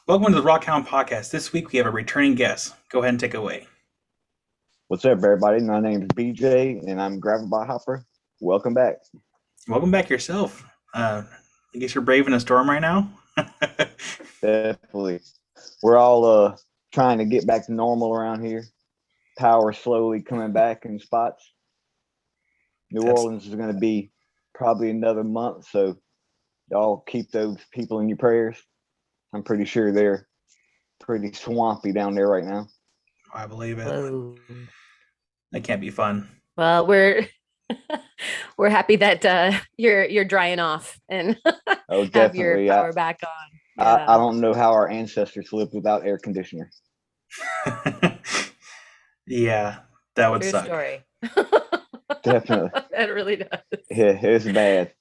Welcome to the Rockhound Podcast. This week we have a returning guest. Go ahead and take it away. What's up, everybody? My name is BJ, and I'm Gravel Bot Hopper. Welcome back. Welcome back yourself. I guess you're braving a storm right now. Definitely. We're all trying to get back to normal around here. Power slowly coming back in spots. New Orleans is going to be probably another month, so y'all keep those people in your prayers. I'm pretty sure they're pretty swampy down there right now. I believe it. Whoa. That can't be fun. Well, we're happy that you're drying off and have your power back on. Yeah. I don't know how our ancestors lived without air conditioner. Yeah, that would True suck. Story. Definitely. That really does. Yeah, it's bad.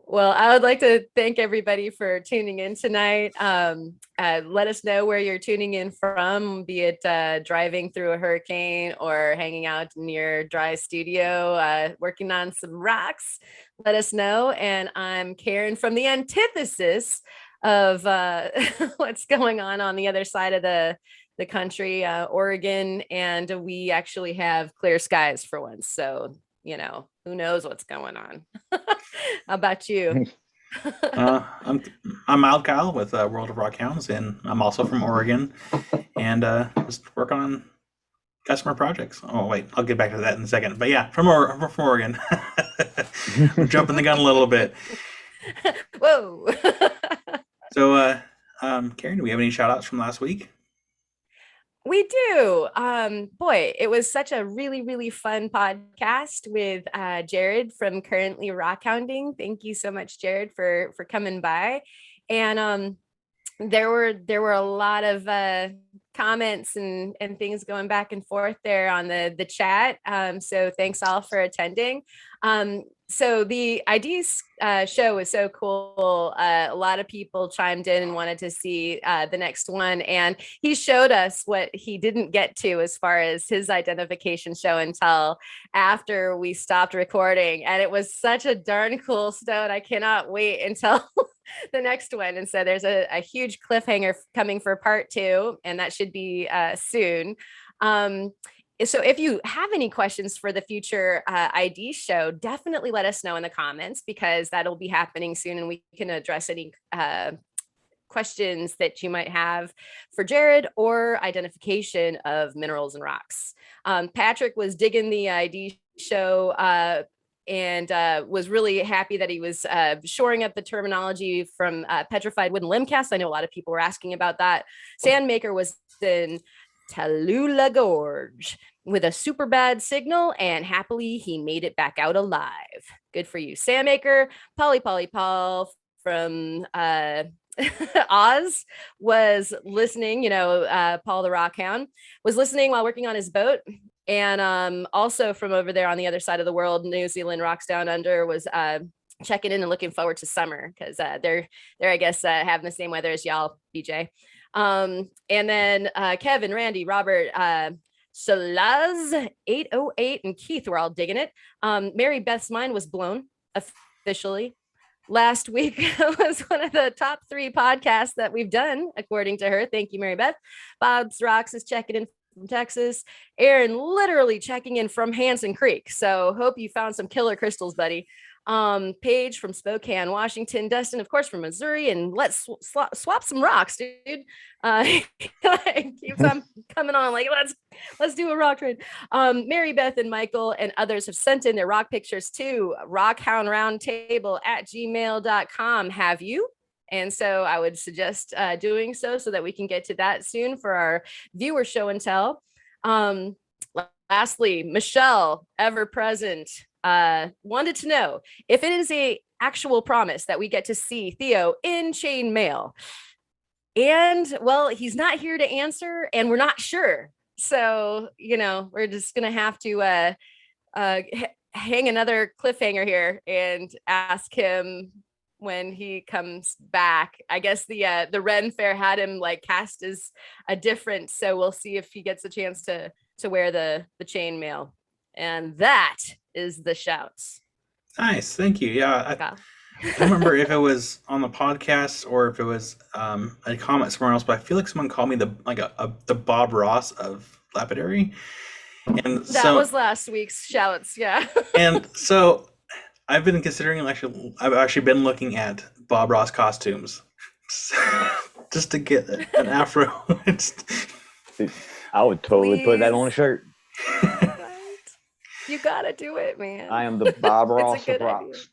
Well, I would like to thank everybody for tuning in tonight. Let us know where you're tuning in from, be it driving through a hurricane or hanging out in your dry studio, working on some rocks. Let us know. And I'm Karen from the antithesis of what's going on the other side of the country, Oregon. And we actually have clear skies for once. So, who knows what's going on? How about you? I'm Mild Kyle with World of Rock Hounds, and I'm also from Oregon, and just working on customer projects. Oh wait, I'll get back to that in a second. But yeah, from Oregon. I'm jumping the gun a little bit. Whoa. So, Karen, do we have any shout outs from last week? We do. Boy, it was such a really, really fun podcast with Jared from Currently Rockhounding. Thank you so much, Jared, for coming by. And there were a lot of comments and things going back and forth there on the chat. So thanks all for attending. So the IDs show was so cool. A lot of people chimed in and wanted to see the next one. And he showed us what he didn't get to as far as his identification show until after we stopped recording. And it was such a darn cool stone. I cannot wait until the next one. And so there's a huge cliffhanger coming for part 2, and that should be soon. So if you have any questions for the future ID show, definitely let us know in the comments, because that'll be happening soon and we can address any questions that you might have for Jared or identification of minerals and rocks. Patrick was digging the ID show and was really happy that he was shoring up the terminology from petrified wooden limb cast. I know a lot of people were asking about that. Sandmaker was in Tallulah Gorge with a super bad signal, and happily he made it back out alive. Good for you, Sandmaker. Paul from Oz was listening. Paul the Rockhound was listening while working on his boat. And also from over there on the other side of the world, New Zealand Rocks Down Under was checking in and looking forward to summer, because they're I guess having the same weather as y'all, BJ. And then Kevin, Randy, Robert, Solaz 808 and Keith were all digging it. Mary Beth's mind was blown officially. Last week was one of the top 3 podcasts that we've done, according to her. Thank you, Mary Beth. Bob's Rocks is checking in from Texas. Aaron literally checking in from Hanson Creek. So hope you found some killer crystals, buddy. Paige from Spokane, Washington, Dustin, of course, from Missouri, and let's swap some rocks, dude. Keeps on coming on like let's do a rock trade. Mary Beth and Michael and others have sent in their rock pictures to rockhoundroundtable@gmail.com. Have you? And so I would suggest doing so that we can get to that soon for our viewer show and tell. Lastly, Michelle, ever present, wanted to know if it is a actual promise that we get to see Theo in chain mail. And well, he's not here to answer, and we're not sure. So, we're just going to have to hang another cliffhanger here and ask him when he comes back. I guess the Ren Fair had him cast as a different, so we'll see if he gets a chance to wear the chain mail. And that is the shouts. Nice, thank you. Yeah, I don't remember if it was on the podcast or if it was a comment somewhere else, but I feel like someone called me the Bob Ross of lapidary, and That was last week's shouts. Yeah. and so I've been considering I've actually been looking at Bob Ross costumes just to get an afro. I would totally put that on a shirt. Right. You gotta do it, man. I am the Bob Ross It's a of good idea. rocks.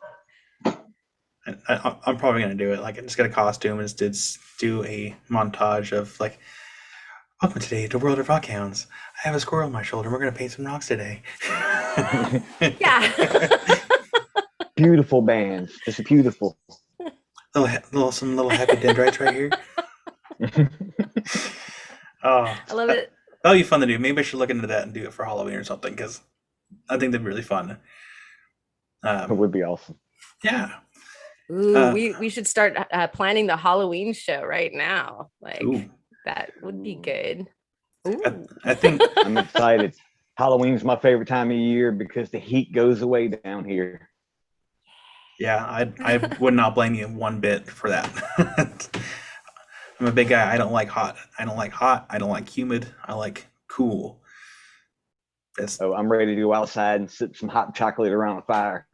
I'm probably gonna do it. Like, just get a costume and just do a montage of like, welcome today to World of Rockhounds. I have a squirrel on my shoulder. We're gonna paint some rocks today. Yeah. Beautiful bands, just beautiful. Some little happy dendrites right here. Oh, I love it. That'll be fun to do. Maybe I should look into that and do it for Halloween or something, because I think that'd be really fun. It would be awesome. Yeah. Ooh, we should start planning the Halloween show right now. Like, that would be good. Ooh. I think I'm excited. Halloween's my favorite time of year because the heat goes away down here. Yeah, I would not blame you one bit for that. I'm a big guy. I don't like hot. I don't like humid. I like cool. So I'm ready to go outside and sip some hot chocolate around a fire.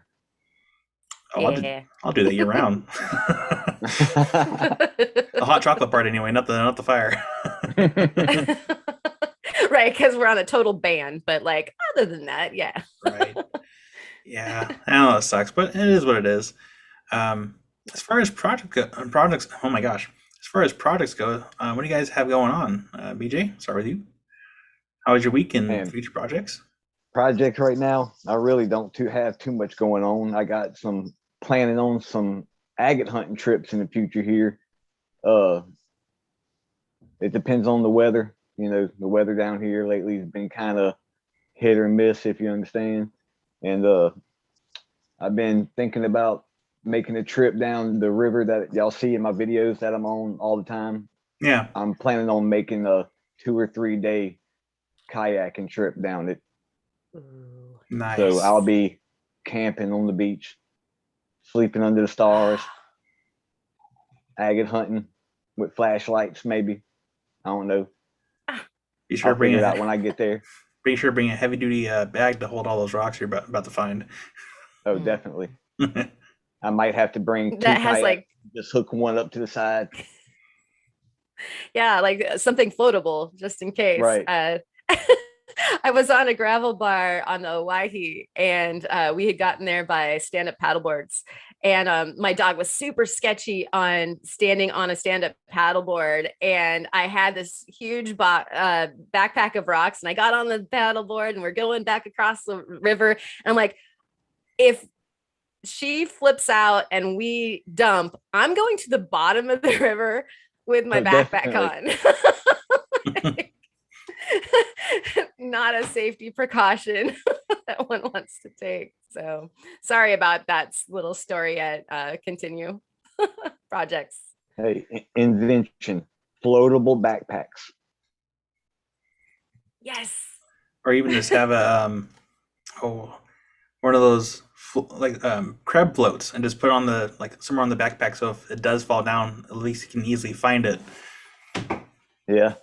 I'll do that year round. The hot chocolate part anyway, not the fire. Right, because we're on a total ban, but like other than that, yeah. Right. Yeah, I know it sucks, but it is what it is. As far as projects, oh my gosh. As far as projects go, what do you guys have going on? BJ, start with you. How was your week in future projects? Projects right now, I really don't have too much going on. I got planning on some agate hunting trips in the future here. It depends on the weather. You know, the weather down here lately has been kind of hit or miss, if you understand. And I've been thinking about making a trip down the river that y'all see in my videos that I'm on all the time. Yeah. I'm planning on making a 2 or 3 day kayaking trip down it. Nice. So I'll be camping on the beach, sleeping under the stars, agate hunting with flashlights, maybe. I don't know. Be sure I'll figure it out when I get there. Be sure to bring a heavy duty bag to hold all those rocks you're about to find. Oh, definitely. I might have to bring 2 that has kayaks, just hook one up to the side. Yeah, like something floatable just in case. Right. I was on a gravel bar on the Owyhee, and we had gotten there by stand-up paddleboards. And my dog was super sketchy on standing on a stand-up paddleboard. And I had this huge backpack of rocks, and I got on the paddleboard and we're going back across the river. And I'm like, if she flips out and we dump, I'm going to the bottom of the river with my backpack on. Not a safety precaution that one wants to take. So sorry about that little story at Continue Projects. Hey, invention, floatable backpacks. Yes. Or even just have one of those crab floats and just put it on somewhere on the backpack, so if it does fall down, at least you can easily find it. Yeah.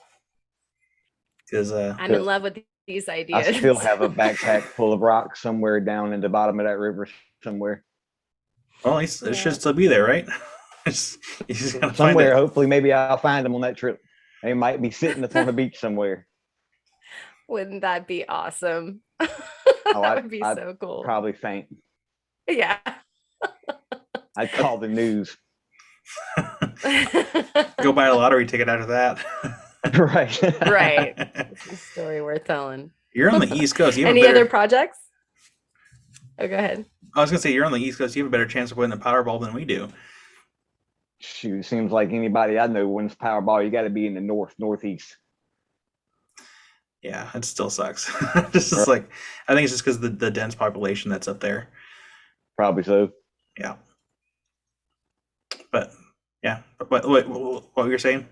Because I'm in love with these ideas. I still have a backpack full of rocks somewhere down in the bottom of that river somewhere. Well, it should still be there, right? You just gotta somewhere. find it. Hopefully, maybe I'll find them on that trip. They might be sitting on the beach somewhere. Wouldn't that be awesome? That would be so cool. Probably faint. Yeah. I'd call the news. Go buy a lottery ticket after that. Right. Right. It's a story worth telling. You're on the East Coast. Any other projects? Oh, go ahead. I was gonna say, you're on the East Coast. You have a better chance of winning a Powerball than we do. Shoot, seems like anybody I know wins Powerball. You got to be in the northeast. Yeah, it still sucks. I think it's just because the dense population that's up there. Probably so. Yeah. But yeah, what were you saying?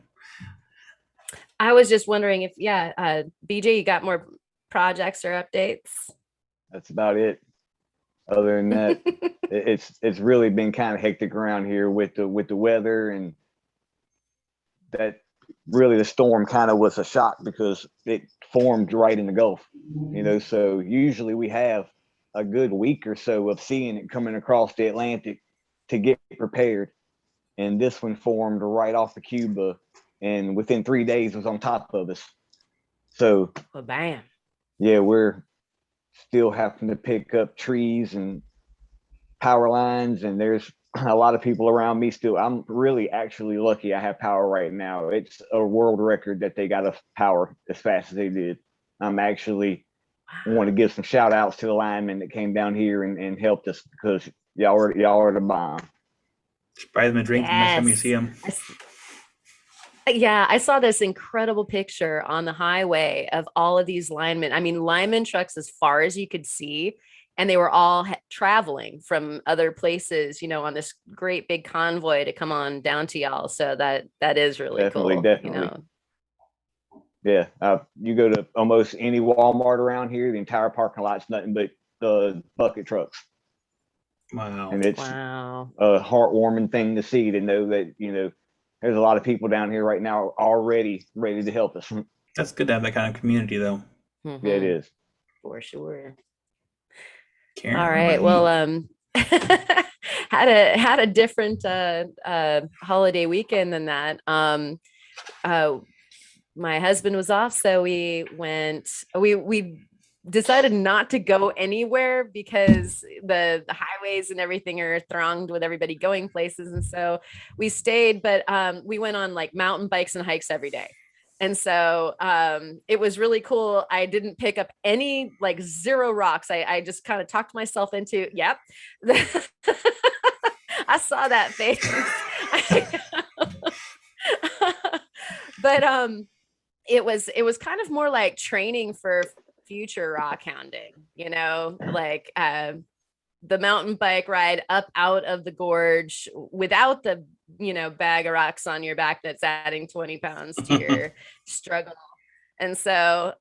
I was just wondering if, BJ, you got more projects or updates? That's about it. Other than that, it's really been kind of hectic around here with the weather, and that really the storm kind of was a shock because it formed right in the Gulf, so usually we have a good week or so of seeing it coming across the Atlantic to get prepared, and this one formed right off of Cuba, and within 3 days was on top of us. So bam. Yeah, we're still having to pick up trees and power lines, and there's a lot of people around me still. I'm really actually lucky I have power right now. It's a world record that they got us power as fast as they did. I'm actually want to give some shout outs to the linemen that came down here and helped us, because y'all are the bomb. Just buy them a drink the next time you see them. Yeah, I saw this incredible picture on the highway of all of these linemen. I mean, lineman trucks as far as you could see, and they were all traveling from other places, on this great big convoy to come on down to y'all. So that is really cool. Definitely. Yeah, you go to almost any Walmart around here, the entire parking lot's nothing but the bucket trucks. Wow. And it's a heartwarming thing to see, to know that, there's a lot of people down here right now already ready to help us. That's good to have that kind of community, though. Mm-hmm. Yeah, it is. For sure. Karen, all right. Well, had a different holiday weekend than that. My husband was off, so we decided not to go anywhere because the highways and everything are thronged with everybody going places, and so we stayed. But we went on like mountain bikes and hikes every day. And so it was really cool. I didn't pick up any, like, zero rocks. I just kind of talked myself into, yep. I saw that face. But it was kind of more like training for future rock hounding, like the mountain bike ride up out of the gorge without the bag of rocks on your back that's adding 20 pounds to your struggle. And so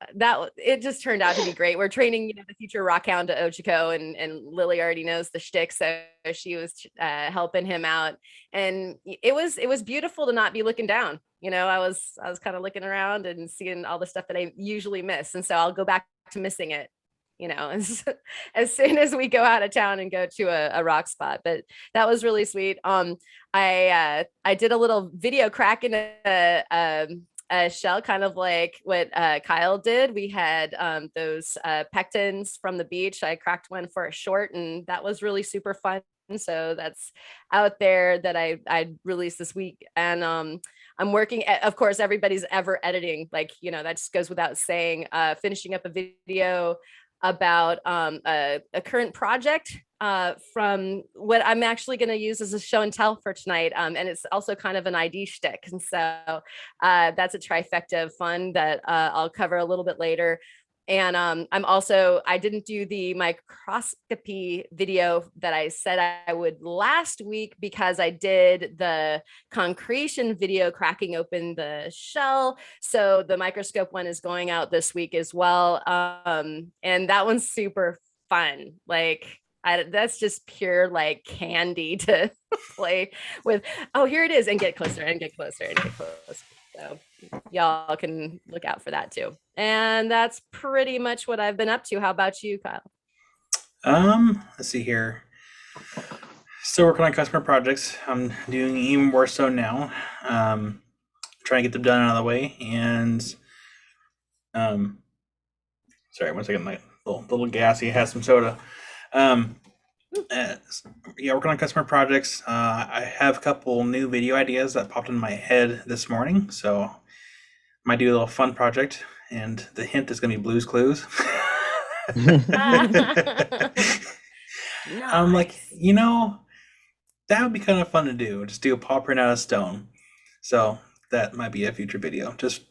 it just turned out to be great. We're training the future rock hound to Ochiko, and Lily already knows the shtick, so she was helping him out, and it was beautiful to not be looking down. I was kind of looking around and seeing all the stuff that I usually miss, and so I'll go back to missing it as soon as we go out of town and go to a rock spot. But that was really sweet. I did a little video cracking a shell, kind of like what Kyle did. We had those pectins from the beach. I cracked one for a short, and that was really super fun. So that's out there that I released this week. And I'm working at, of course, everybody's ever editing, that just goes without saying, finishing up a video about a current project from what I'm actually going to use as a show and tell for tonight. And it's also kind of an ID shtick. And so that's a trifecta of fun that I'll cover a little bit later. And I didn't do the microscopy video that I said I would last week, because I did the concretion video cracking open the shell. So the microscope one is going out this week as well. And that one's super fun. That's just pure candy to play with. Oh, here it is. And get closer and get closer and get closer. So y'all can look out for that too. And that's pretty much what I've been up to. How about you, Kyle? Let's see here. Still working on customer projects. I'm doing even more so now. Trying to get them done out of the way. And sorry, 1 second. My little gassy. Has some soda. Working on customer projects. I have a couple new video ideas that popped in my head this morning, so might do a little fun project, and the hint is going to be Blue's Clues. I'm like, that would be kind of fun to do. Just do a paw print out of stone. So that might be a future video. Just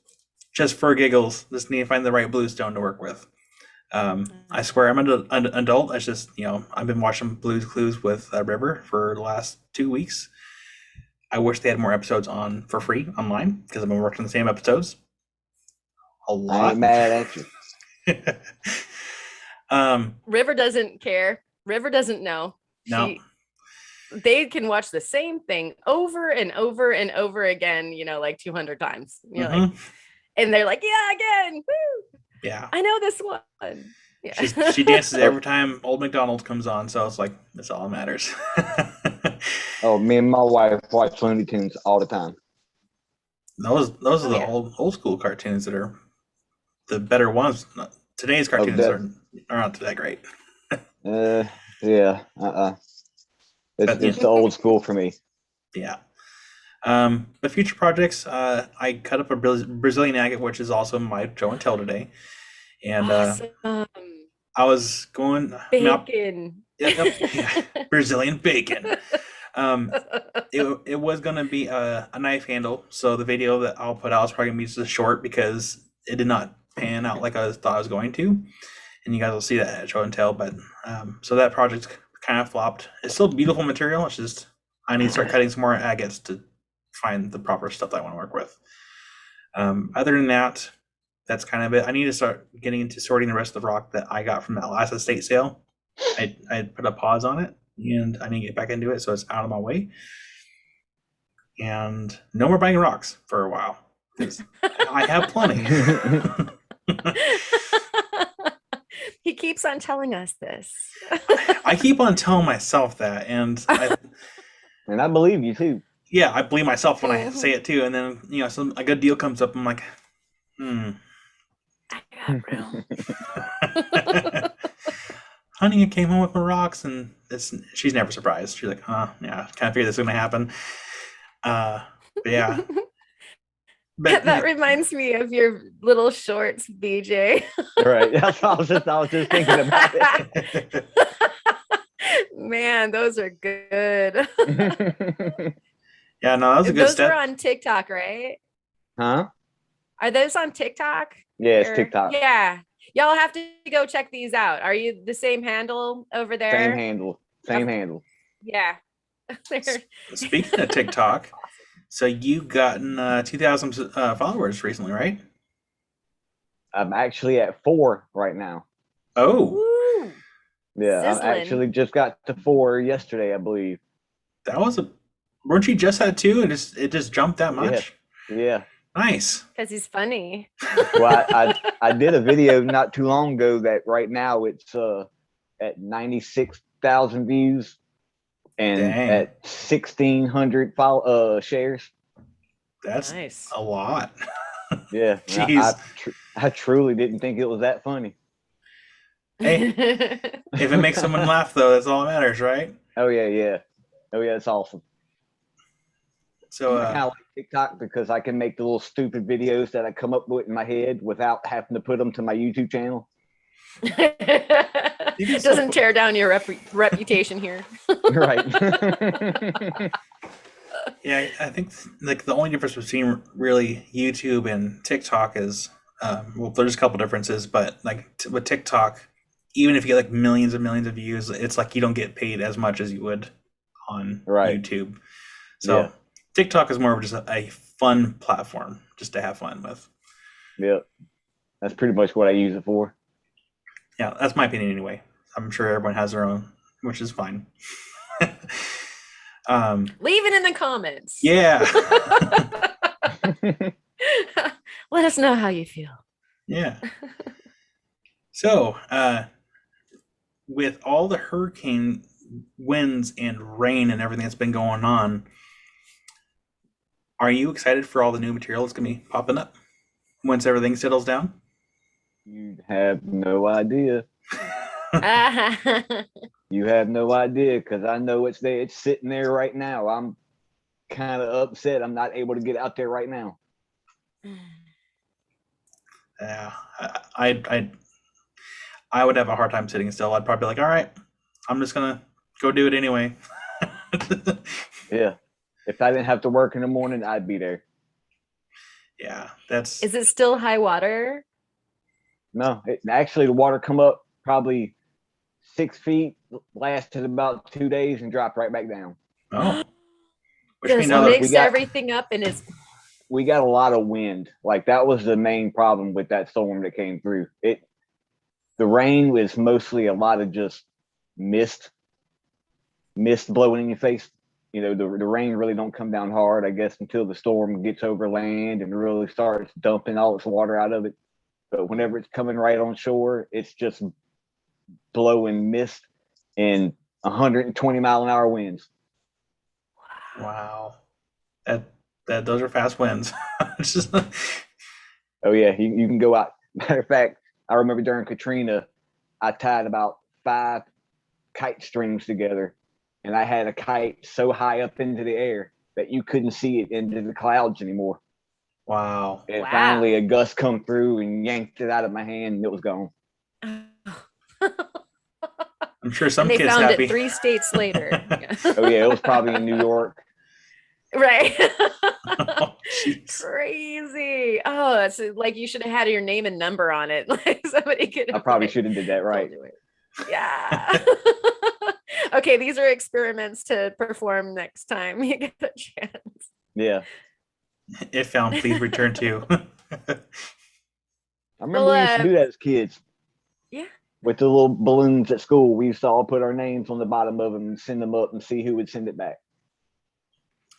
for giggles. Just need to find the right blue stone to work with. I swear I'm an adult. It's just, I've been watching Blue's Clues with River for the last 2 weeks. I wish they had more episodes on for free online, because I've been working the same episodes a lot. I ain't mad at you. River doesn't care. River doesn't know. No. they can watch the same thing over and over and over again, like 200 times. You're like, and they're like, yeah, again. Woo! Yeah. I know this one. Yeah. She dances every time Old McDonald comes on, so it's like that's all that matters. Oh, me and my wife watch Looney Tunes all the time. Those are the old school cartoons that are the better ones. Today's cartoons are not that great. Yeah. It's the old school for me. Yeah. The future projects, I cut up a Brazilian agate, which is also my show and tell today. And awesome. I was going bacon. Brazilian bacon. It was gonna be a knife handle, so the video that I'll put out is probably gonna be just short because it did not pan out like I thought I was going to, and you guys will see that at show and tell. But so that project kind of flopped. It's still beautiful material. It's just I need to start cutting some more agates to find the proper stuff that I want to work with. Other than that, that's kind of it. I need to start getting into sorting the rest of the rock that I got from that last estate sale. I put a pause on it, and I need to get back into it, so it's out of my way. And no more buying rocks for a while because I have plenty. He keeps on telling us this. I keep on telling myself that, and I believe you too. Yeah, I believe myself when I say it too, and then a good deal comes up. I'm like, I got room. Honey, I came home with my rocks, and she's never surprised. She's like, yeah, kind of figured this was gonna happen. But yeah. But that reminds me of your little shorts, BJ. Right. That's what I was just thinking about it. Man, those are good. Yeah, no, that was a good step. Those are on TikTok, right? Huh? Are those on TikTok? Yeah, it's TikTok. Yeah. Y'all have to go check these out. Are you the same handle over there? Same handle. Yeah. Speaking of TikTok, so you gotten 2,000 followers recently, right? I'm actually at 4 right now. Oh. Woo. Yeah, I actually just got to 4 yesterday, I believe. Weren't you just at 2 and it just jumped that much? Yeah. Nice. Because he's funny. Well, I did a video not too long ago that right now it's at 96,000 views and at 1,600 shares. That's nice. A lot. Yeah. I truly didn't think it was that funny. Hey, if it makes someone laugh, though, that's all that matters, right? Oh, yeah. It's awesome. So I kind of like TikTok because I can make the little stupid videos that I come up with in my head without having to put them to my YouTube channel. It doesn't tear down your reputation here. Right. Yeah, I think like the only difference between really YouTube and TikTok is, there's a couple differences, but like with TikTok, even if you get like millions and millions of views, it's like you don't get paid as much as you would on YouTube. So. Yeah. TikTok is more of just a fun platform just to have fun with. Yep. That's pretty much what I use it for. Yeah, that's my opinion anyway. I'm sure everyone has their own, which is fine. Leave it in the comments. Yeah. Let us know how you feel. Yeah. So, with all the hurricane winds and rain and everything that's been going on, are you excited for all the new material that's going to be popping up once everything settles down? You have no idea. You have no idea because I know it's there. It's sitting there right now. I'm kind of upset I'm not able to get out there right now. Yeah, I would have a hard time sitting still. I'd probably be like, all right, I'm just going to go do it anyway. Yeah. If I didn't have to work in the morning, I'd be there. Yeah, Is it still high water? No, actually the water come up probably 6 feet, lasted about 2 days, and dropped right back down. Oh, which means mixed everything up and it's. We got a lot of wind. Like that was the main problem with that storm that came through. The rain was mostly a lot of just mist. mist blowing in your face. You know, the rain really don't come down hard, I guess, until the storm gets over land and really starts dumping all its water out of it. But whenever it's coming right on shore, it's just blowing mist and 120-mile-an-hour winds. Wow. Those are fast winds. It's just, Oh yeah, you can go out. Matter of fact, I remember during Katrina, I tied about 5 kite strings together, and I had a kite so high up into the air that you couldn't see it into the clouds anymore. wow. And Wow. finally, a gust come through and yanked it out of my hand, and it was gone. I'm sure some And they kids found happy. it 3 states later. Yeah. Oh yeah, it was probably in New York. Right. Oh, jeez. Crazy. Oh, that's like you should have had your name and number on it. Like somebody could. I probably should have did that right. Yeah. Okay, these are experiments to perform next time you get the chance. Yeah, If found, please return to. I remember we used to do that as kids. Yeah. With the little balloons at school, we used to all put our names on the bottom of them and send them up and see who would send it back.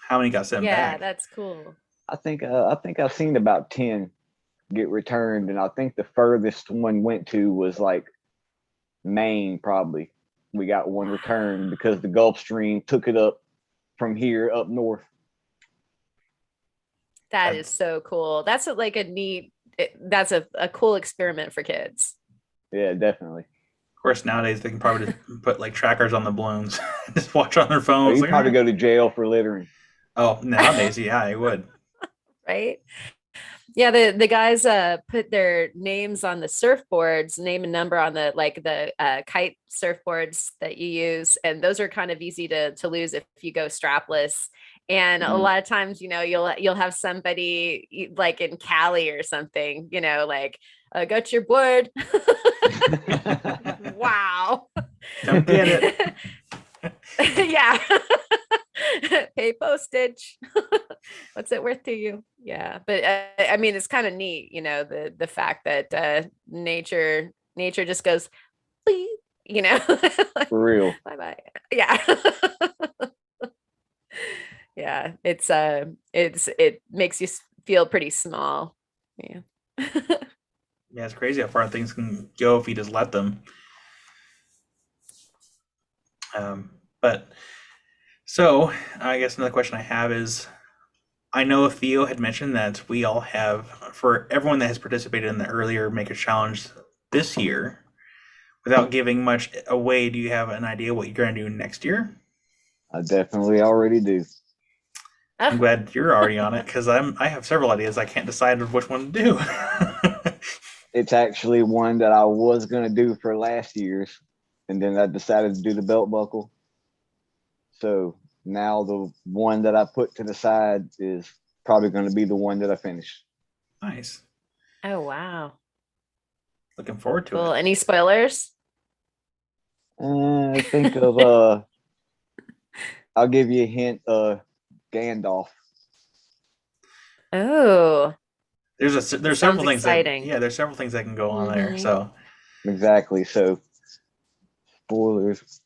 How many got sent Yeah, back? that's cool. I think I've seen about 10 get returned, and I think the furthest one went to was like Maine. Probably we got one returned because the Gulf Stream took it up from here up north. That is so cool. That's that's a cool experiment for kids. Yeah, definitely. Of course, nowadays they can probably just put like trackers on the balloons, just watch on their Oh, phones. you Like, probably go to jail for littering. oh, nowadays, yeah, I would. Right. Yeah, the guys put their names on the surfboards, name and number on the kite surfboards that you use, and those are kind of easy to lose if you go strapless. And a lot of times, you'll have somebody like in Cali or something, like, I got your board. Wow. Don't get it. Yeah. Pay postage. What's it worth to you? Yeah, but I mean, it's kind of neat, the fact that nature just goes, please, like, For real. bye. Yeah. Yeah, it makes you feel pretty small. Yeah. Yeah, it's crazy how far things can go if you just let them. But so I guess another question I have is, I know Theo had mentioned that we all have, for everyone that has participated in the earlier Maker Challenge this year, without giving much away, do you have an idea what you're going to do next year? I definitely already do. I'm glad you're already on it, because I have several ideas. I can't decide which one to do. It's actually one that I was going to do for last year's, and then I decided to do the belt buckle. So now the one that I put to the side is probably going to be the one that I finish. Nice. Oh, wow. Looking forward to Cool. it. Any spoilers? Think of I'll give you a hint. Gandalf. Oh, There's several things exciting. there's several things that can go on there. So Exactly. So spoilers.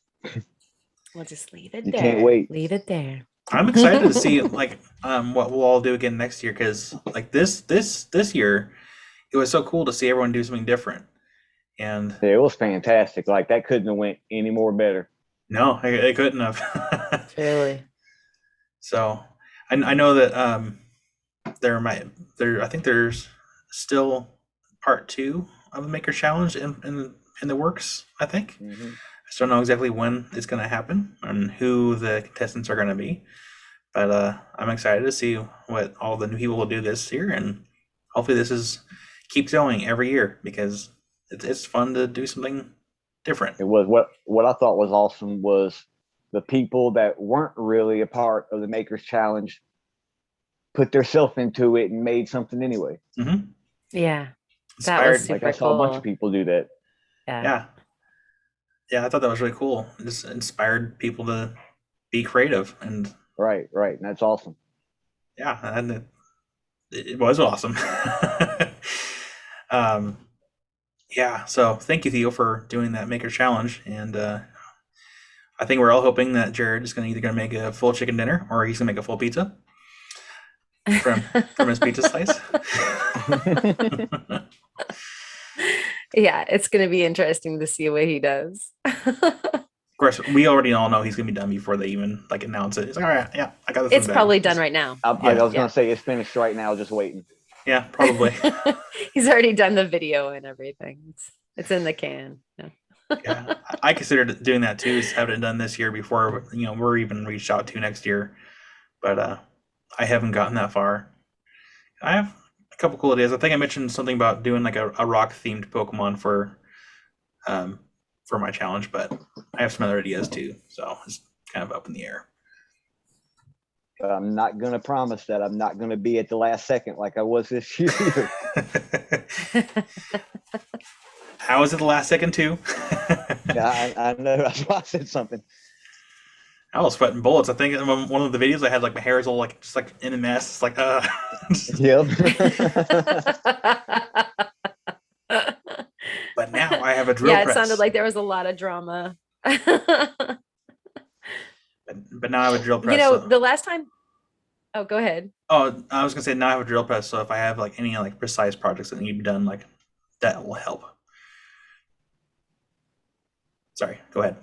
we'll just leave it You there. can't wait. Leave it there. I'm excited to see like what we'll all do again next year, because like this year it was so cool to see everyone do something different. And Yeah, it was fantastic. Like that couldn't have went any more better. no, I couldn't have. Really? So I know that I think there's still part 2 of the Maker Challenge in the works, I think. Mm-hmm. I still don't know exactly when it's going to happen and who the contestants are going to be, but I'm excited to see what all the new people will do this year, and hopefully this keeps going every year, because it's fun to do something different. It was what I thought was awesome was the people that weren't really a part of the Makers Challenge put themselves into it and made something anyway. Mm-hmm. Yeah. That Inspired, was super like I saw a bunch of cool. people do that. Yeah, I thought that was really cool. It just inspired people to be creative, and Right. And that's awesome. yeah, and it was awesome. Yeah, so thank you, Theo, for doing that Maker Challenge, and I think we're all hoping that Jared is either going to make a full chicken dinner or he's going to make a full pizza from his pizza slice. Yeah, it's going to be interesting to see what he does. Of course, we already all know he's going to be done before they even announce it. He's like, all right, yeah, I got this. It's probably done right now. I was going to say it's finished right now, just waiting. Yeah, probably. He's already done the video and everything. It's in the can. Yeah. Yeah, I considered doing that too, is having it done this year before we're even reached out to next year. But I haven't gotten that far. I have a couple cool ideas. I think I mentioned something about doing like a rock themed Pokemon for my challenge, but I have some other ideas too. So it's kind of up in the air. I'm not going to promise that I'm not going to be at the last second like I was this year. How is it the last second too? Yeah, I know. That's why I said something. I was sweating bullets. I think in one of the videos I had my hair is all just in a mess. It's like Yep. But now I have a drill press. Yeah, it sounded like there was a lot of drama. But now I have a drill press. The last time. Oh, go ahead. Oh, I was gonna say now I have a drill press. So if I have any precise projects that need to be done, that will help. Sorry, go ahead.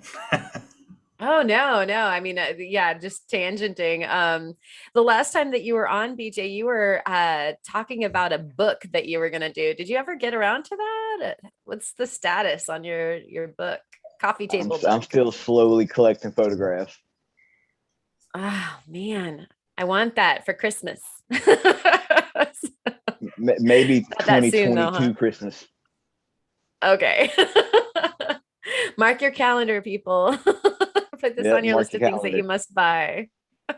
Oh, no. I mean, just tangenting. The last time that you were on, BJ, you were talking about a book that you were going to do. Did you ever get around to that? What's the status on your book? Coffee table book? I'm still slowly collecting photographs. Oh, man. I want that for Christmas. Maybe 2022 Christmas. Okay. Mark your calendar, people. Put this on your list of things that you must buy. And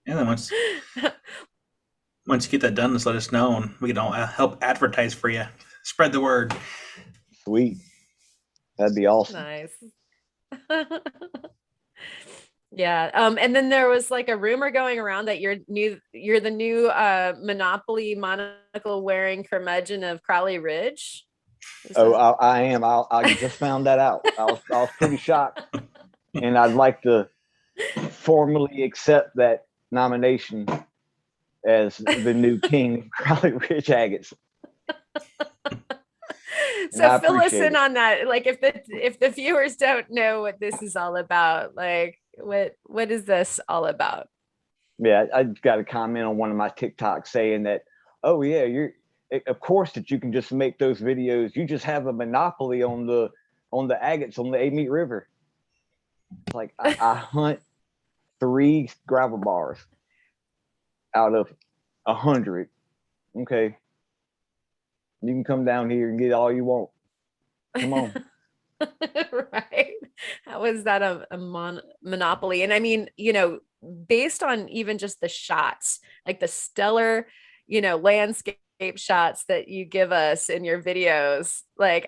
then once you get that done, just let us know and we can all help advertise for you. Spread the word. Sweet. That'd be awesome. Nice. Yeah. And then there was a rumor going around that you're the new Monopoly monocle wearing curmudgeon of Crowley Ridge. I am. I just found that out. I was pretty shocked, and I'd like to formally accept that nomination as the new king of Crowley Ridge agates. So fill us in on that. If the viewers don't know what this is all about, what is this all about? Yeah, I got a comment on one of my TikToks saying that, oh yeah, of course that you can just make those videos. You just have a monopoly on the agates on the Agate River. It's like I hunt 3 gravel bars out of 100. Okay, you can come down here and get all you want. Come on. Right? How is that a monopoly? And I mean, based on even just the shots, the stellar, landscape shots that you give us in your videos,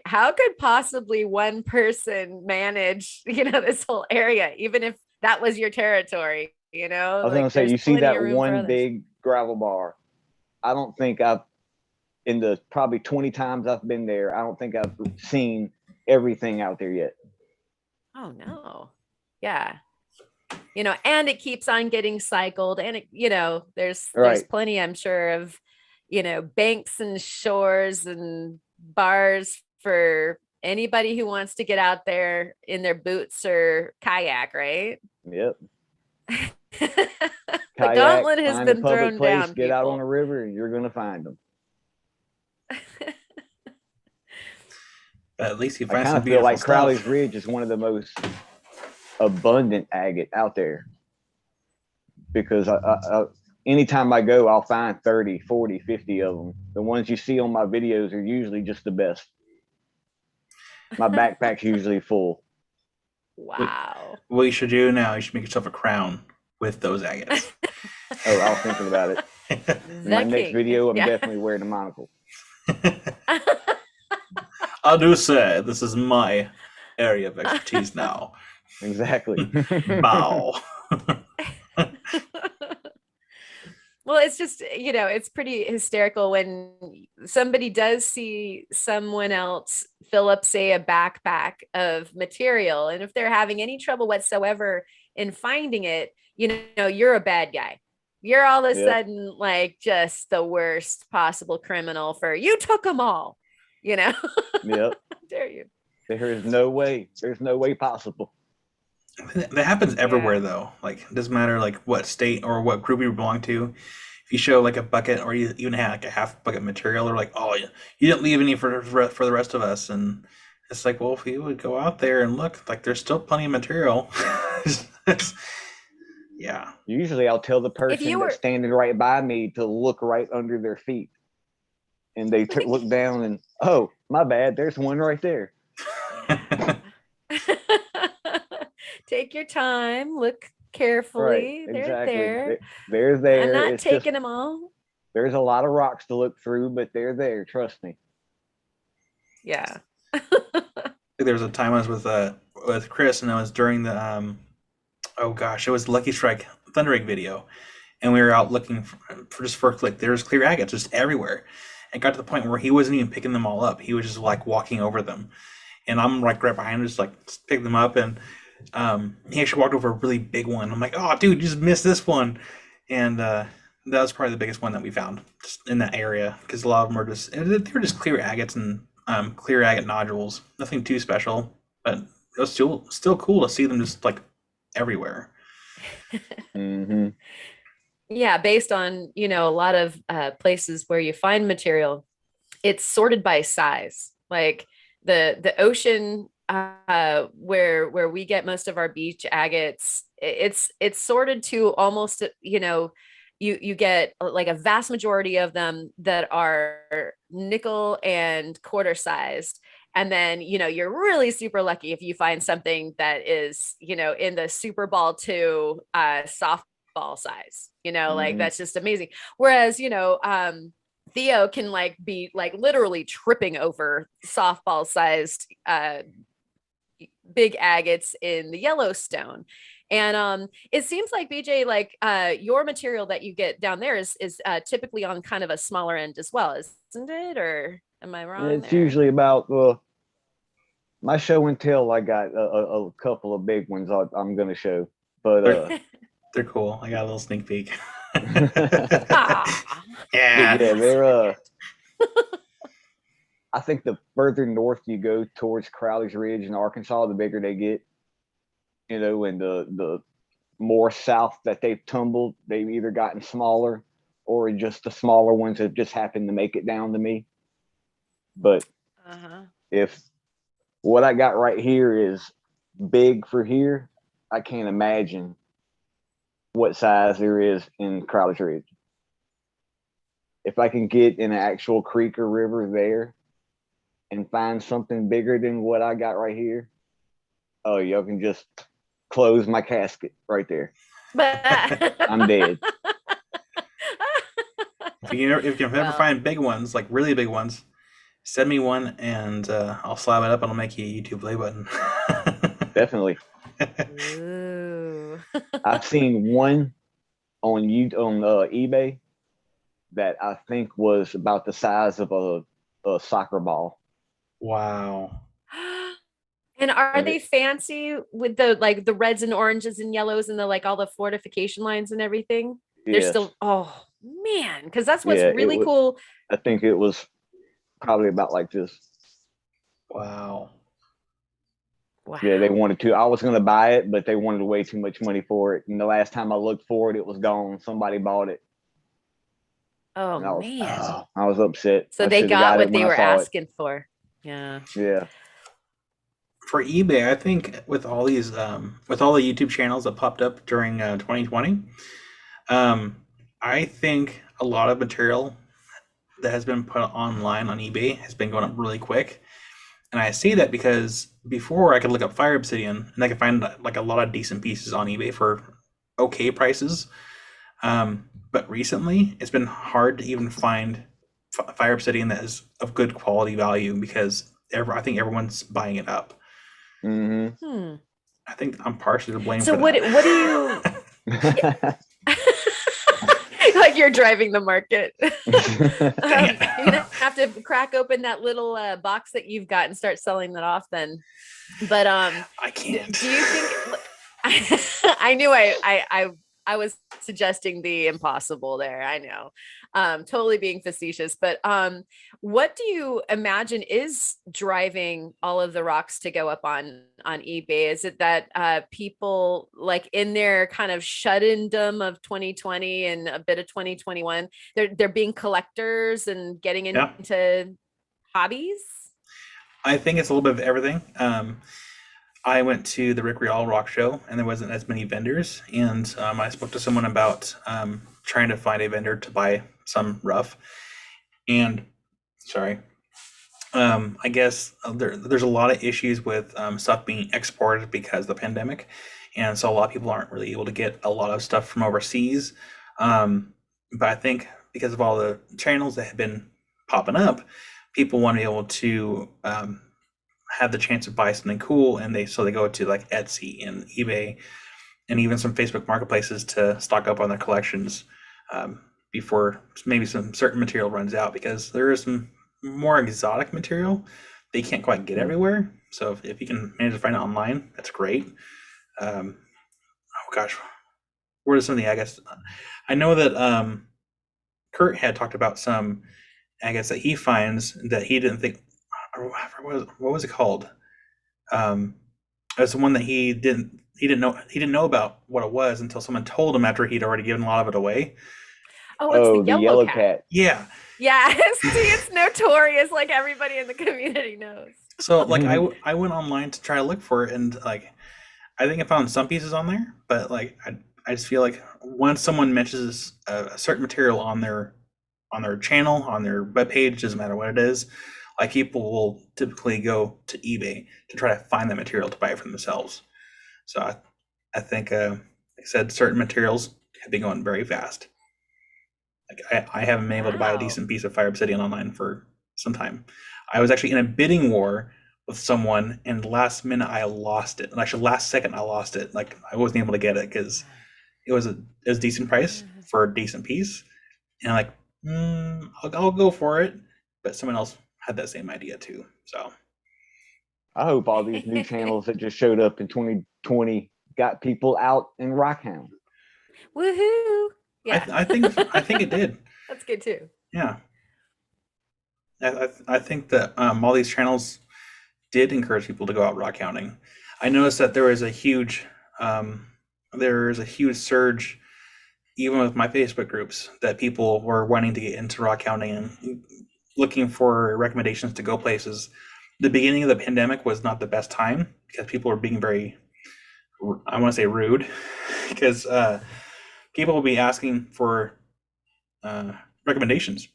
how could possibly one person manage this whole area, even if that was your territory? I was gonna say, you see that one big gravel bar. I don't think in the probably 20 times I've been there, I don't think I've seen everything out there yet. Oh no. Yeah. And it keeps on getting cycled, and there's plenty, I'm sure, of banks and shores and bars for anybody who wants to get out there in their boots or kayak, right? Yep. The gauntlet has been thrown down. Get out on the river and you're going to find them. But at least you I find kind some of feel beautiful like stuff. Crowley's Ridge is one of the most abundant agate out there, because anytime I go, I'll find 30, 40, 50 of them. The ones you see on my videos are usually just the best. My backpack's usually full. Wow. What you should do now, you should make yourself a crown with those agates. Oh, I was thinking about it. In my next video, I'm definitely wearing a monocle. I do say this is my area of expertise now. Exactly. Bow. Well, it's just, it's pretty hysterical when somebody does see someone else fill up, say, a backpack of material. And if they're having any trouble whatsoever in finding it, you're a bad guy. You're all of a sudden like just the worst possible criminal for you took them all, Yep. How dare you? There's no way possible. That happens everywhere though. Like it doesn't matter like what state or what group you belong to. If you show like a bucket or you even have like a half bucket material, they're like, oh, you didn't leave any for the rest of us. And it's like, well, if you would go out there and look, like there's still plenty of material. Yeah. Usually I'll tell the person that's standing right by me to look right under their feet. And they look down and, oh, my bad. There's one right there. Take your time. Look carefully. Right, They're exactly. there. They're there. I'm not taking them all. There's a lot of rocks to look through, but they're there. Trust me. Yeah. There was a time I was with Chris, and I was during the it was Lucky Strike Thunder Egg video, and we were out looking for like there's clear agates just everywhere. It got to the point where he wasn't even picking them all up. He was just like walking over them, and I'm like right behind him, just like pick them up. And he actually walked over a really big one. I'm like, oh, dude, you just missed this one. And that was probably the biggest one that we found just in that area, because a lot of them were just clear agates and clear agate nodules. Nothing too special, but it was still cool to see them just like everywhere. Mm-hmm. Yeah, based on a lot of places where you find material, it's sorted by size. Like the ocean where we get most of our beach agates, it's sorted to almost you get like a vast majority of them that are nickel and quarter sized. And then, you're really super lucky if you find something that is, in the Super Ball 2 softball size, like that's just amazing. Whereas, Theo can like be like literally tripping over softball sized big agates in the Yellowstone. And it seems like BJ, like your material that you get down there is typically on kind of a smaller end as well, isn't it? Or am I wrong? It's usually about my show and tell. I got a couple of big ones I'm going to show, but they're cool. I got a little sneak peek. Yeah, they're. I think the further north you go towards Crowleys Ridge in Arkansas, the bigger they get. And the more south that they've tumbled, they've either gotten smaller or just the smaller ones have just happened to make it down to me. But if what I got right here is big for here, I can't imagine what size there is in Crowleys Ridge. If I can get in an actual creek or river there and find something bigger than what I got right here, oh, y'all can just close my casket right there. I'm dead. If you ever find big ones, like really big ones, send me one and I'll slab it up and I'll make you a YouTube play button. Definitely. Ooh. I've seen one on eBay that I think was about the size of a soccer ball. Wow. And are they fancy with the reds and oranges and yellows and all the fortification lines and everything? They're still, oh man, because that's what's really cool. I think it was probably about like this. Wow. Yeah, they wanted to. I was going to buy it, but they wanted way too much money for it. And the last time I looked for it, it was gone. Somebody bought it. Oh, man. I was upset. So they got what they were asking for. Yeah. Yeah. For eBay, I think with all these, with all the YouTube channels that popped up during 2020, I think a lot of material that has been put online on eBay has been going up really quick. And I say that because before I could look up fire obsidian and I could find like a lot of decent pieces on eBay for okay prices. But recently it's been hard to even find fire obsidian that is of good quality value because I think everyone's buying it up. Mm-hmm. I think I'm partially to blame. So for what that. do you like? You're driving the market. have to crack open that little box that you've got and start selling that off then. But I can't. do you think I knew I was suggesting the impossible there. I know. Totally being facetious, but what do you imagine is driving all of the rocks to go up on eBay? Is it that people like in their kind of shut-in-dom of 2020 and a bit of 2021, they're being collectors and getting into hobbies? I think it's a little bit of everything. I went to the Rick Real Rock Show, and there wasn't as many vendors. And I spoke to someone about trying to find a vendor to buy some rough. And I guess there's a lot of issues with stuff being exported because of the pandemic, and so a lot of people aren't really able to get a lot of stuff from overseas. But I think because of all the channels that have been popping up, people want to be able to have the chance to buy something cool, and they go to like Etsy and eBay and even some Facebook marketplaces to stock up on their collections before maybe some certain material runs out, because there is some more exotic material they can't quite get everywhere. So if you can manage to find it online, that's great. Oh gosh, where is some of the agates? I know that Kurt had talked about some agates that he finds that he didn't think. What was it called? It's the one that he didn't know about what it was until someone told him after he'd already given a lot of it away. Oh, it's the yellow cat. Yeah. Yeah. See, it's notorious. Like everybody in the community knows. So like I went online to try to look for it, and like I think I found some pieces on there, but like I just feel like once someone mentions a certain material on their channel, on their webpage, doesn't matter what it is, like people will typically go to eBay to try to find the material to buy it for themselves. So I think, like I said, certain materials have been going very fast. Like I haven't been able to buy a decent piece of fire obsidian online for some time. I was actually in a bidding war with someone, and last minute I lost it. And actually, last second I lost it. Like I wasn't able to get it because it was a decent price for a decent piece, and I'm like, I'll go for it. But someone else had that same idea too. So I hope all these new channels that just showed up in 2020 got people out in Rockhound. Woohoo! Yeah, I think it did. That's good too. Yeah, I think that all these channels did encourage people to go out rock hounding. I noticed that there was a huge surge, even with my Facebook groups, that people were wanting to get into rock hounding and looking for recommendations to go places. The beginning of the pandemic was not the best time because people were being very, I want to say, rude, because people will be asking for recommendations.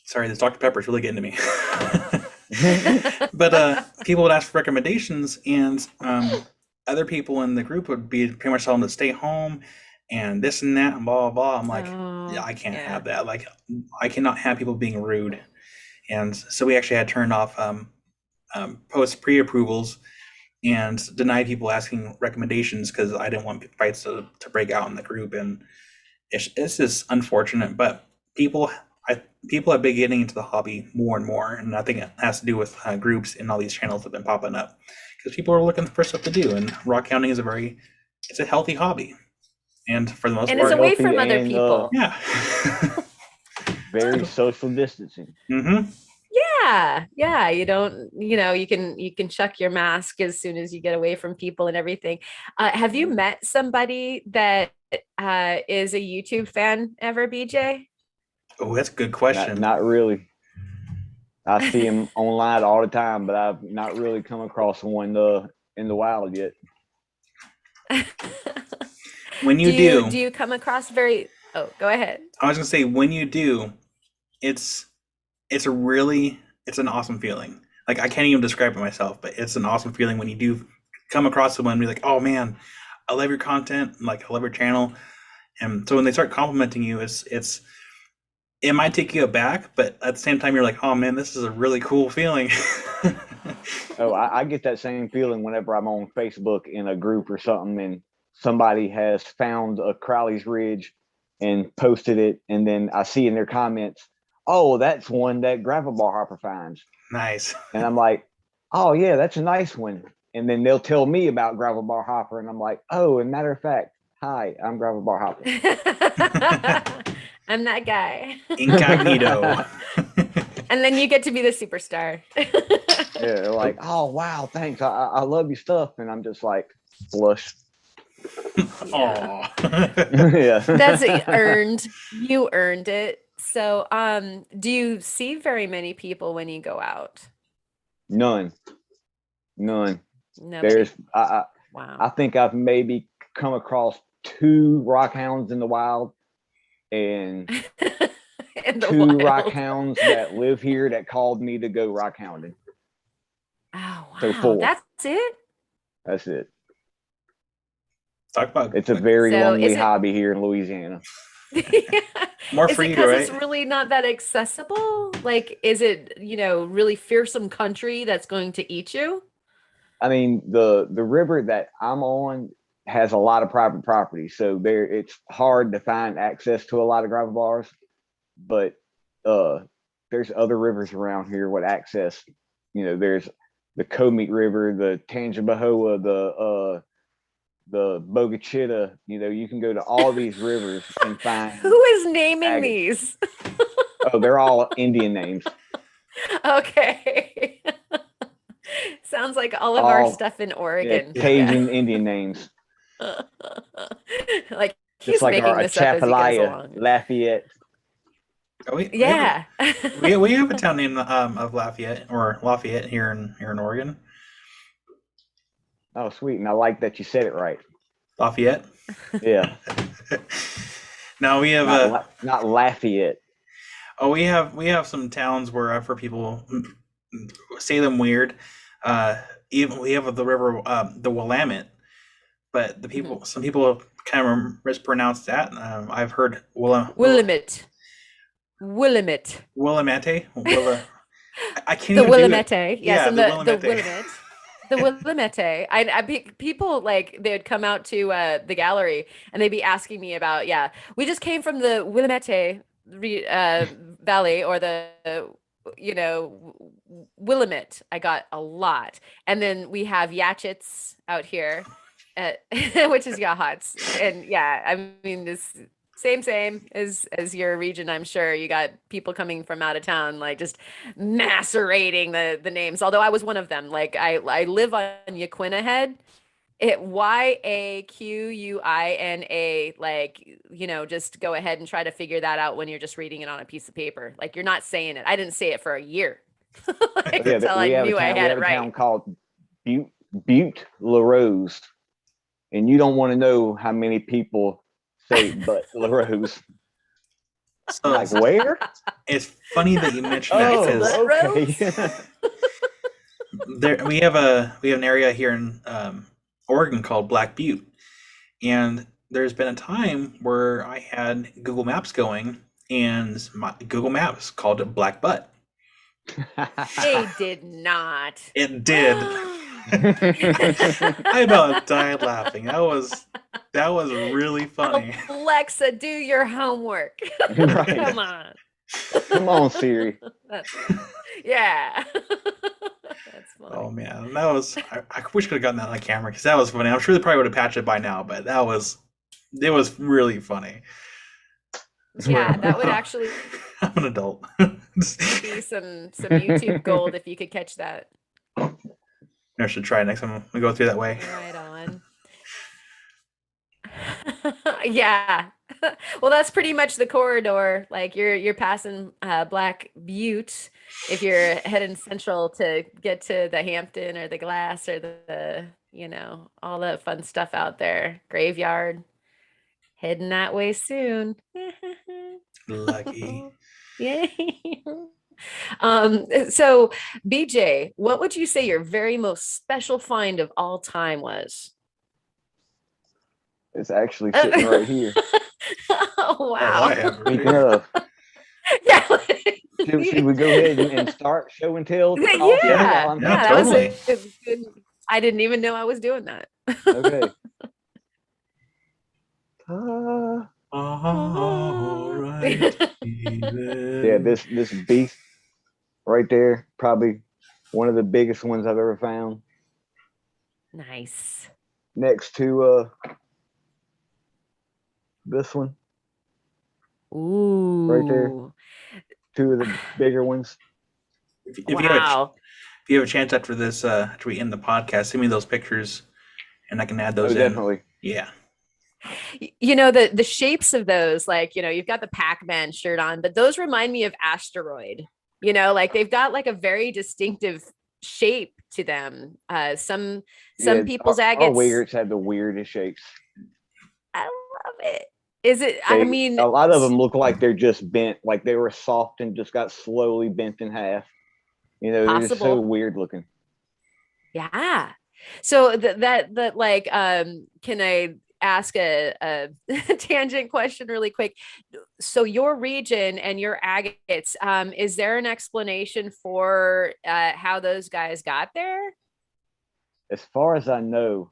Sorry, this Dr. Pepper is really getting to me. But people would ask for recommendations, and other people in the group would be pretty much telling them to stay home and this and that and blah, blah, blah. I'm like, yeah, I can't have that. Like, I cannot have people being rude. And so we actually had turned off post pre-approvals and denied people asking recommendations because I didn't want fights to break out in the group. And it's just unfortunate, but people have been getting into the hobby more and more, and I think it has to do with groups and all these channels that have been popping up because people are looking for stuff to do, and rock hounding is it's a healthy hobby, and for the most part, it's away from other people. Yeah. Very social distancing. Mm-hmm. Yeah. You don't, you can chuck your mask as soon as you get away from people and everything. Have you met somebody that is a YouTube fan ever, BJ? Oh, that's a good question. Not really. I see him online all the time, but I've not really come across one in the wild yet. When do you come across go ahead. I was gonna say, when you do, it's an awesome feeling. Like, I can't even describe it myself, but it's an awesome feeling when you do come across someone and be like, oh man, I love your content, like I love your channel. And so when they start complimenting you, it might take you aback, but at the same time you're like, oh man, this is a really cool feeling. Oh, I get that same feeling whenever I'm on Facebook in a group or something and somebody has found a Crowley's Ridge and posted it, and then I see in their comments, oh, that's one that gravel bar hopper finds. Nice. And I'm like, oh yeah, that's a nice one. And then they'll tell me about gravel bar hopper, and I'm like, oh, and matter of fact, hi, I'm gravel bar hopper. I'm that guy. Incognito. And then you get to be the superstar. Yeah, they're like, oh wow, thanks. I love your stuff. And I'm just like, blush. Yeah. Yeah. That's earned. You earned it. So, do you see very many people when you go out? None. Nobody. There's I Wow. think I've maybe come across 2 rockhounds in the wild and In the 2 wild. rockhounds that live here that called me to go rockhounding. Oh, wow. So 4. That's it? That's it. Talk about It's a very So lonely is it- hobby here in Louisiana. more Is for it you, because right? it's really not that accessible? Like, is it, really fearsome country that's going to eat you? I mean, the river that I'm on has a lot of private property, so it's hard to find access to a lot of gravel bars. But there's other rivers around here with access. There's the Comeet River, the Tangibahoa, the Bogachita. You can go to all these rivers and find. Who is naming Agate. these? Oh, they're all Indian names. Okay. Sounds like all of our stuff in Yeah, Oregon. Cajun Indian names, Like just he's like making our this up as he goes Atchafalaya, along. Lafayette. Oh, Yeah. we have a town named of Lafayette here in Oregon. Oh, sweet, and I like that you said it right. Lafayette. Yeah, No, we have not Lafayette. we have some towns where I've heard people say them weird. Even we have the river, the Willamette, but some people kind of mispronounce that. I've heard Willamette. Willamette. Willamette. I can't The even Willamette. do it. Yes, Yeah, and the the Willamette. Willamette. The Willamette. People like they would come out to the gallery and they'd be asking me about, we just came from the Willamette Valley or the Willamette. I got a lot. And then we have Yachits out here, which is Yachats. And I mean, this same as your region, I'm sure. You got people coming from out of town, like just macerating the names. Although I was one of them. Like I live on Yaquina Head. Yaquina. Like, just go ahead and try to figure that out when you're just reading it on a piece of paper. Like you're not saying it. I didn't say it for a year. Until I knew I had it right. We have a town called Butte La Rose, and you don't want to know how many people say but La Rose. So Like where? it's funny that you mentioned that because we have an area here in Oregon called Black Butte, and there's been a time where I had Google Maps going, and my Google Maps called it Black Butt. They did not. It did. I about died laughing. That was really funny. Alexa, do your homework. Right. Come on. Come on, Siri. Yeah. That's funny. Oh man, that was. I wish I could have gotten that on camera because that was funny. I'm sure they probably would have patched it by now, but it was really funny. Yeah, that would actually I'm an adult. be some YouTube gold if you could catch that. I should try next time we go through that way. Right on. Yeah. Well, that's pretty much the corridor. Like you're passing Black Butte if you're heading central to get to the Hampton or the Glass or the all that fun stuff out there. Graveyard. Heading that way soon. Lucky. Yeah. So BJ, what would you say your very most special find of all time was? It's actually sitting right here. Oh, wow. Speaking of, Yeah. should we go ahead and start show and tell? Yeah, that was totally. a good. I didn't even know I was doing that. Okay. All right. Yeah, this beast right there, probably one of the biggest ones I've ever found. Nice. Next to this one Ooh. right there. Two of the bigger ones. If Wow. you have a chance after this, after we end the podcast, send me those pictures, and I can add those in. Definitely. Yeah. You know, the shapes of those, like, you know, you've got the Pac-Man shirt on, but those remind me of Asteroid. You know, like they've got like a very distinctive shape to them. Some people's agates. Our weirds have the weirdest shapes. I love it. Is it? A a lot of them look like they're just bent, like they were soft and just got slowly bent in half. You know, they're just so weird looking. Yeah. So that like, can I ask a tangent question really quick? So your region and your agates, is there an explanation for how those guys got there? As far as I know,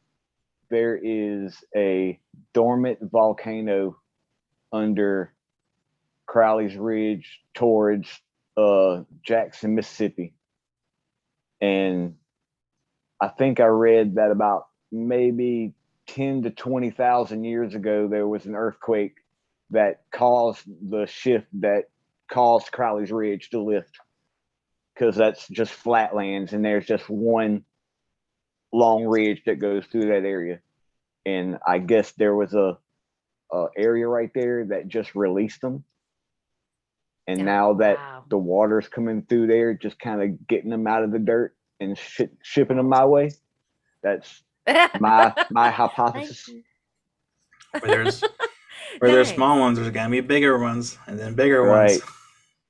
there is a dormant volcano under Crowley's Ridge towards Jackson, Mississippi. And I think I read that about maybe 10 to 20,000 years ago, there was an earthquake that caused the shift that caused Crowley's Ridge to lift, because that's just flatlands and there's just one long ridge that goes through that area. And I guess there was a area right there that just released them. And now that the water's coming through there, just kind of getting them out of the dirt and shipping them my way. That's my hypothesis. Where there's small ones, there's gonna be bigger ones, and then bigger ones.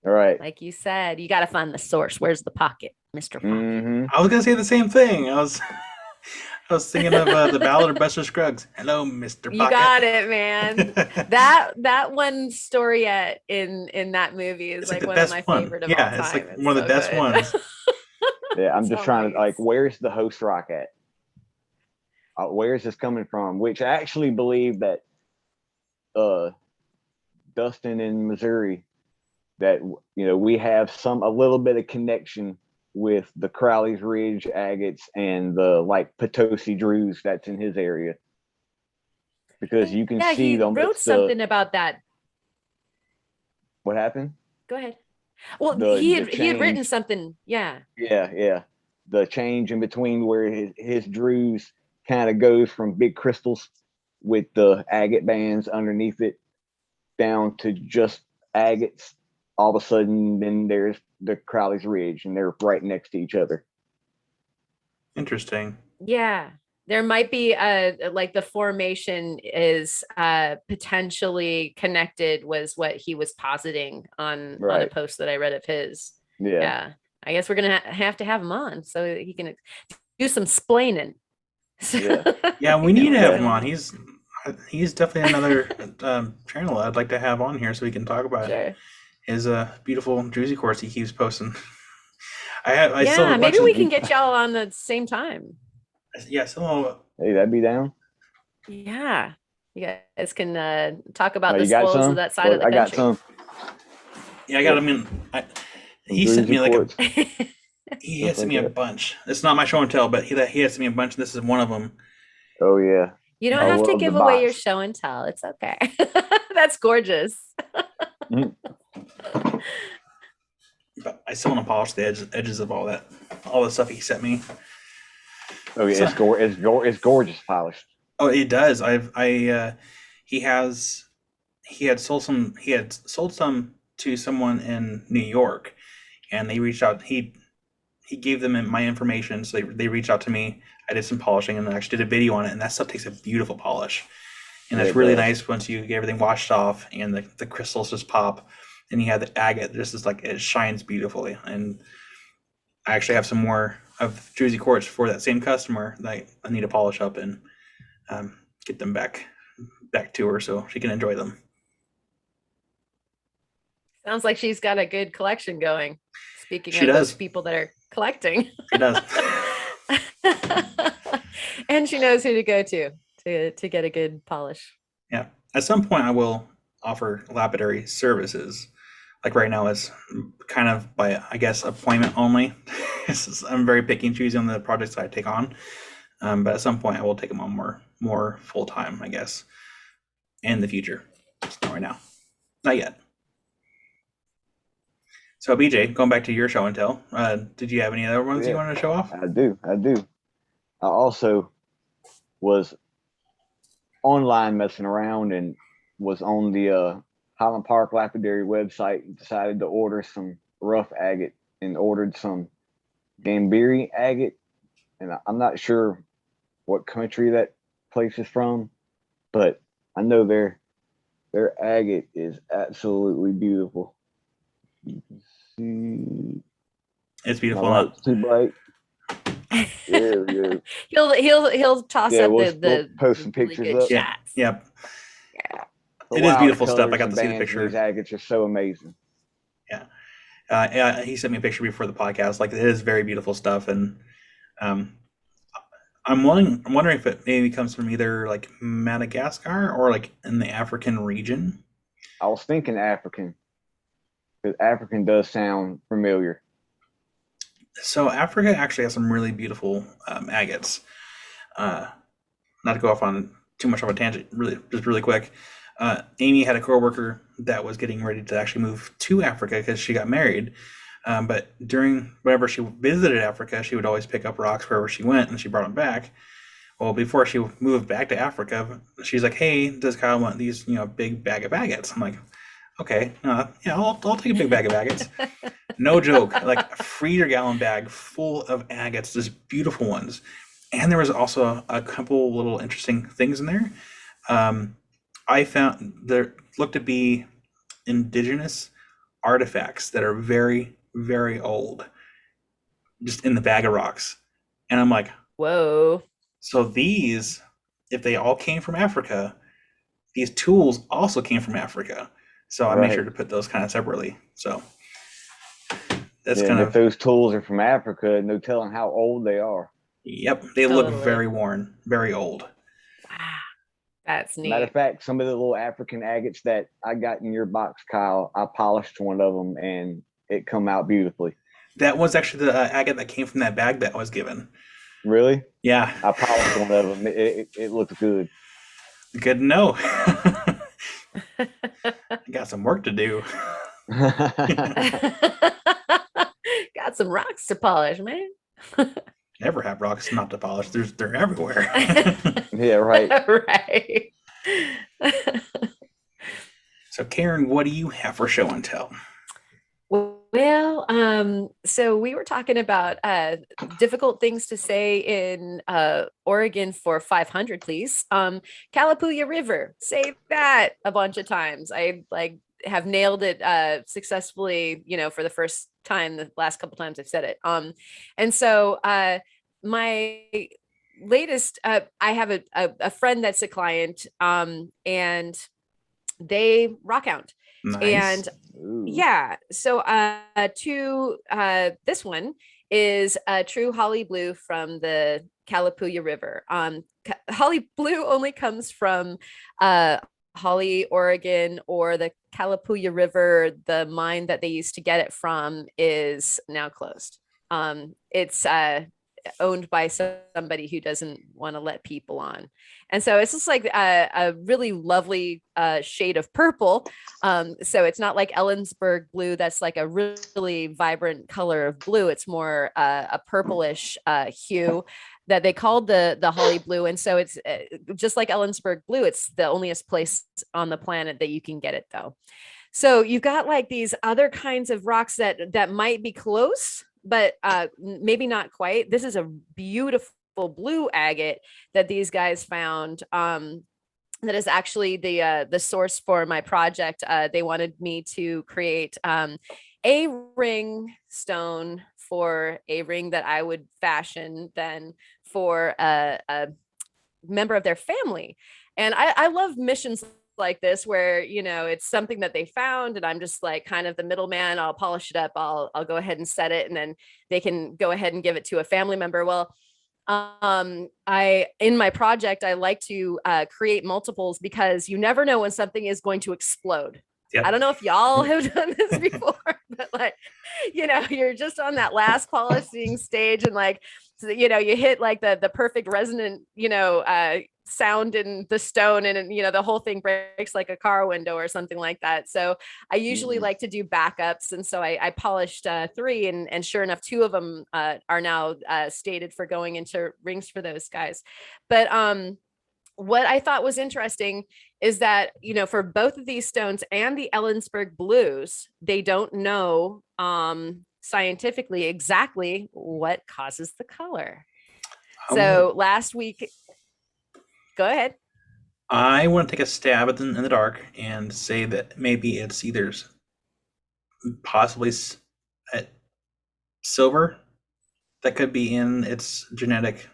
Right. Like you said, you got to find the source. Where's the pocket, Mr. Pocket? Mm-hmm. I was gonna say the same thing. I was thinking of the Ballad of Buster Scruggs. Hello, Mr. Pocket. You got it, man. that one storiette in that movie is like one of my favorite of all time. It's like one of the best ones. Yeah, I'm just trying to, like, where's the host rock at? Where is this coming from? Which I actually believe that Dustin in Missouri, that, you know, we have a little bit of connection with the Crowley's Ridge agates and the like Potosi Drews that's in his area, because you can see them. He wrote something about that. What happened? Go ahead. Well, he had written something. Yeah. The change in between where his Drews kind of goes from big crystals with the agate bands underneath it down to just agates. All of a sudden, then there's the Crowley's Ridge, and they're right next to each other. Interesting. Yeah, there might be like the formation is potentially connected, was what he was positing on a post that I read of his. Yeah. I guess we're gonna have to have him on so he can do some splaining. Yeah, we need to have him on. He's definitely another channel I'd like to have on here so we can talk about his beautiful Druzy course he keeps posting. I still maybe we can get y'all on the same time. Yeah, hey, that'd be down. Yeah, you guys can talk about the spoils of that side of the country. I got some. Yeah, I got him in. He sent me like he has sent me a bunch. It's not my show and tell, but he has sent me a bunch. And this is one of them. Oh yeah. You don't have to give away your show and tell. It's okay. That's gorgeous. But I still want to polish the edges of all the stuff he sent me. Oh yeah, it's gorgeous polished. Oh, it does. He had sold some to someone in New York, and they reached out. He gave them my information, so they reached out to me. I did some polishing and I actually did a video on it, and that stuff takes a beautiful polish. And it's really nice once you get everything washed off and the crystals just pop, and you have the agate. This is like, it shines beautifully. And I actually have some more of Druzy quartz for that same customer that I need to polish up and get them back to her so she can enjoy them. Sounds like she's got a good collection going. Speaking of those people that are collecting. She does. And she knows who to go to get a good polish. Yeah. At some point I will offer lapidary services like right now is kind of by, I guess, appointment only. I'm very picky and choosy on the projects I take on. But at some point I will take them on more full time, I guess, in the future. Just not right now. Not yet. So BJ, going back to your show and tell, did you have any other ones you wanted to show off? I do. I also was online messing around and was on the Highland Park Lapidary website and decided to order some rough agate and ordered some Gambiri agate. And I'm not sure what country that place is from, but I know their agate is absolutely beautiful. You can see It's beautiful. my light's too bright. Yeah. He'll toss up we'll post some really pictures good up. shots. Yep. Yeah. It is beautiful stuff. I got to see the picture. These agates are so amazing. Yeah. He sent me a picture before the podcast. Like, it is very beautiful stuff, and I'm wondering if it maybe comes from either like Madagascar or like in the African region. I was thinking African, because African does sound familiar. So Africa actually has some really beautiful agates. Not to go off on too much of a tangent, really quick. Amy had a coworker that was getting ready to actually move to Africa because she got married. But during whenever she visited Africa, she would always pick up rocks wherever she went, and she brought them back. Well, before she moved back to Africa, she's like, "Hey, does Kyle want these, big bag of agates?" I'm like, "Okay, I'll take a big bag of agates." No joke, like a freezer-gallon bag full of agates, just beautiful ones. And there was also a couple little interesting things in there. I found there looked to be indigenous artifacts that are very, very old, just in the bag of rocks. And I'm like, whoa. So these, if they all came from Africa, these tools also came from Africa. So I made sure to put those kind of separately. So that's kind of, if those tools are from Africa, no telling how old they are. Yep, they look very worn, very old. Wow, that's neat. Matter of fact, some of the little African agates that I got in your box, Kyle, I polished one of them and it come out beautifully. That was actually the agate that came from that bag that I was given. Really? Yeah. I polished one of them. It looks good. Good to know. I got some work to do. Got some rocks to polish, man. Never have rocks not to polish. They're everywhere. Yeah, right. Right. So Karen, what do you have for show and tell? Well, so we were talking about difficult things to say in Oregon for 500, please. Calapooya River, say that a bunch of times. I have nailed it successfully, for the first time. The last couple times I've said it. And so my latest, I have a friend that's a client, and they rockhound. Nice. And yeah, so this one is a true Holly Blue from the Calapooya River. Holly Blue only comes from Holly, Oregon, or the Calapooya River. The mine that they used to get it from is now closed. It's owned by somebody who doesn't want to let people on. And so it's just like a really lovely shade of purple. So it's not like Ellensburg blue. That's like a really vibrant color of blue. It's more a purplish hue that they called the Holly Blue. And so it's just like Ellensburg blue. It's the onlyest place on the planet that you can get it, though. So you've got like these other kinds of rocks that might be close, but maybe not quite. This is a beautiful blue agate that these guys found. That is actually the source for my project. They wanted me to create a ring stone for a ring that I would fashion then for a member of their family. And I love missions like this where it's something that they found and I'm just like kind of the middleman. I'll polish it up, I'll go ahead and set it, and then they can go ahead and give it to a family member. Well, in my project I like to create multiples because you never know when something is going to explode. Yep. I don't know if y'all have done this before, but like, you're just on that last polishing stage and like, so, you hit like the perfect resonant, sound in the stone and, the whole thing breaks like a car window or something like that. So I usually like to do backups. And so I polished 3 and sure enough, 2 of them are now stated for going into rings for those guys. But what I thought was interesting is that, for both of these stones and the Ellensburg blues, they don't know scientifically exactly what causes the color. So last week, go ahead. I want to take a stab in the dark and say that maybe it's either possibly silver that could be in its genetic,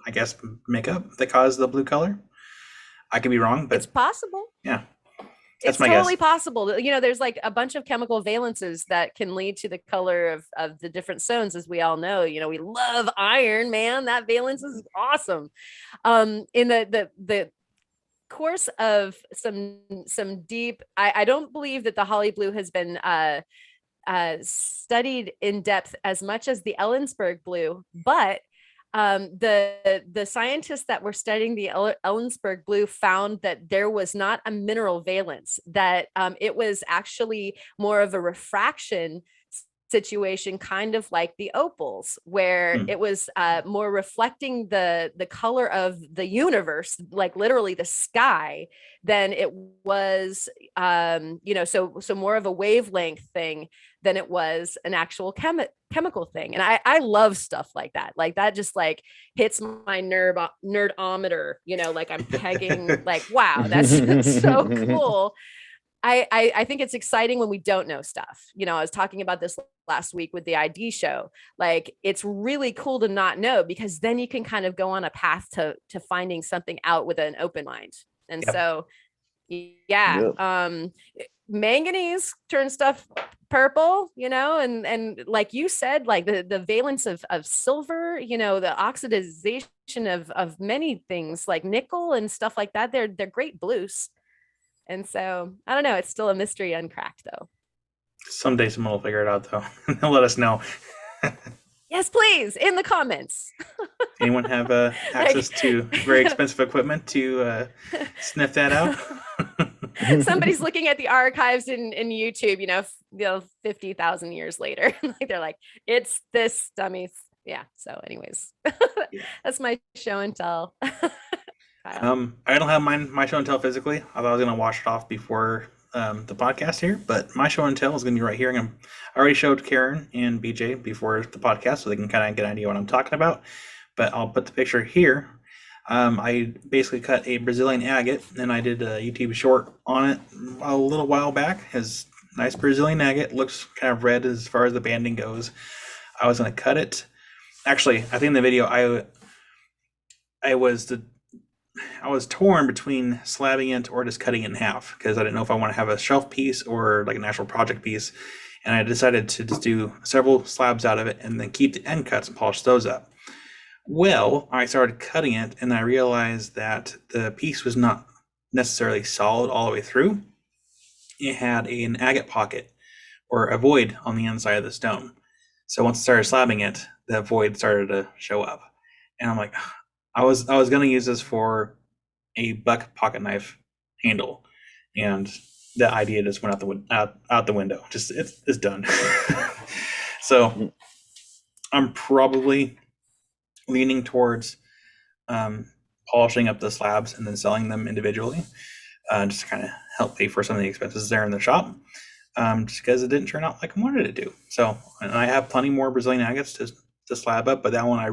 I guess, makeup that caused the blue color. I could be wrong, but it's possible. Yeah. It's totally possible. There's like a bunch of chemical valences that can lead to the color of the different stones, as we all know. We love iron, man. That valence is awesome. In the course of some deep, I don't believe that the Holly blue has been studied in depth as much as the Ellensburg blue, but the scientists that were studying the Ellensburg blue found that there was not a mineral valence, that it was actually more of a refraction situation, kind of like the opals, where it was more reflecting the color of the universe, like literally the sky, than it was so more of a wavelength thing than it was an actual chemical thing. And I love stuff like that. Like that just like hits my nerdometer, like I'm pegging, like, wow, that's so cool. I think it's exciting when we don't know stuff. I was talking about this last week with the ID show. Like, it's really cool to not know, because then you can kind of go on a path to finding something out with an open mind. And so, manganese turns stuff purple, and like you said, like the valence of silver, the oxidization of many things like nickel and stuff like that. They're great blues. And so, I don't know. It's still a mystery uncracked, though. Someday someone will figure it out, though. They'll let us know. Yes, please, in the comments. Anyone have access to very expensive equipment to sniff that out? Somebody's looking at the archives in YouTube, 50,000 years later. They're like, it's this, dummies. Yeah. So anyways, that's my show and tell. I don't have my show and tell physically. I thought I was going to wash it off before the podcast here, but my show and tell is going to be right here. I already showed Karen and BJ before the podcast, so they can kind of get an idea what I'm talking about. But I'll put the picture here. I basically cut a Brazilian agate, and I did a YouTube short on it a little while back. His nice Brazilian agate looks kind of red as far as the banding goes. I was going to cut it. Actually, I think in the video I was torn between slabbing it or just cutting it in half, because I didn't know if I want to have a shelf piece or like an actual project piece. And I decided to just do several slabs out of it and then keep the end cuts and polish those up. Well, I started cutting it and I realized that the piece was not necessarily solid all the way through. It had an agate pocket or a void on the inside of the stone. So once I started slabbing it, the void started to show up. And I'm like, I was going to use this for a buck pocket knife handle, and the idea just went out the window. Just it's done. So I'm probably leaning towards polishing up the slabs and then selling them individually, just to kind of help pay for some of the expenses there in the shop, just because it didn't turn out like I wanted it to. So, and I have plenty more Brazilian agates to slab up, but that one I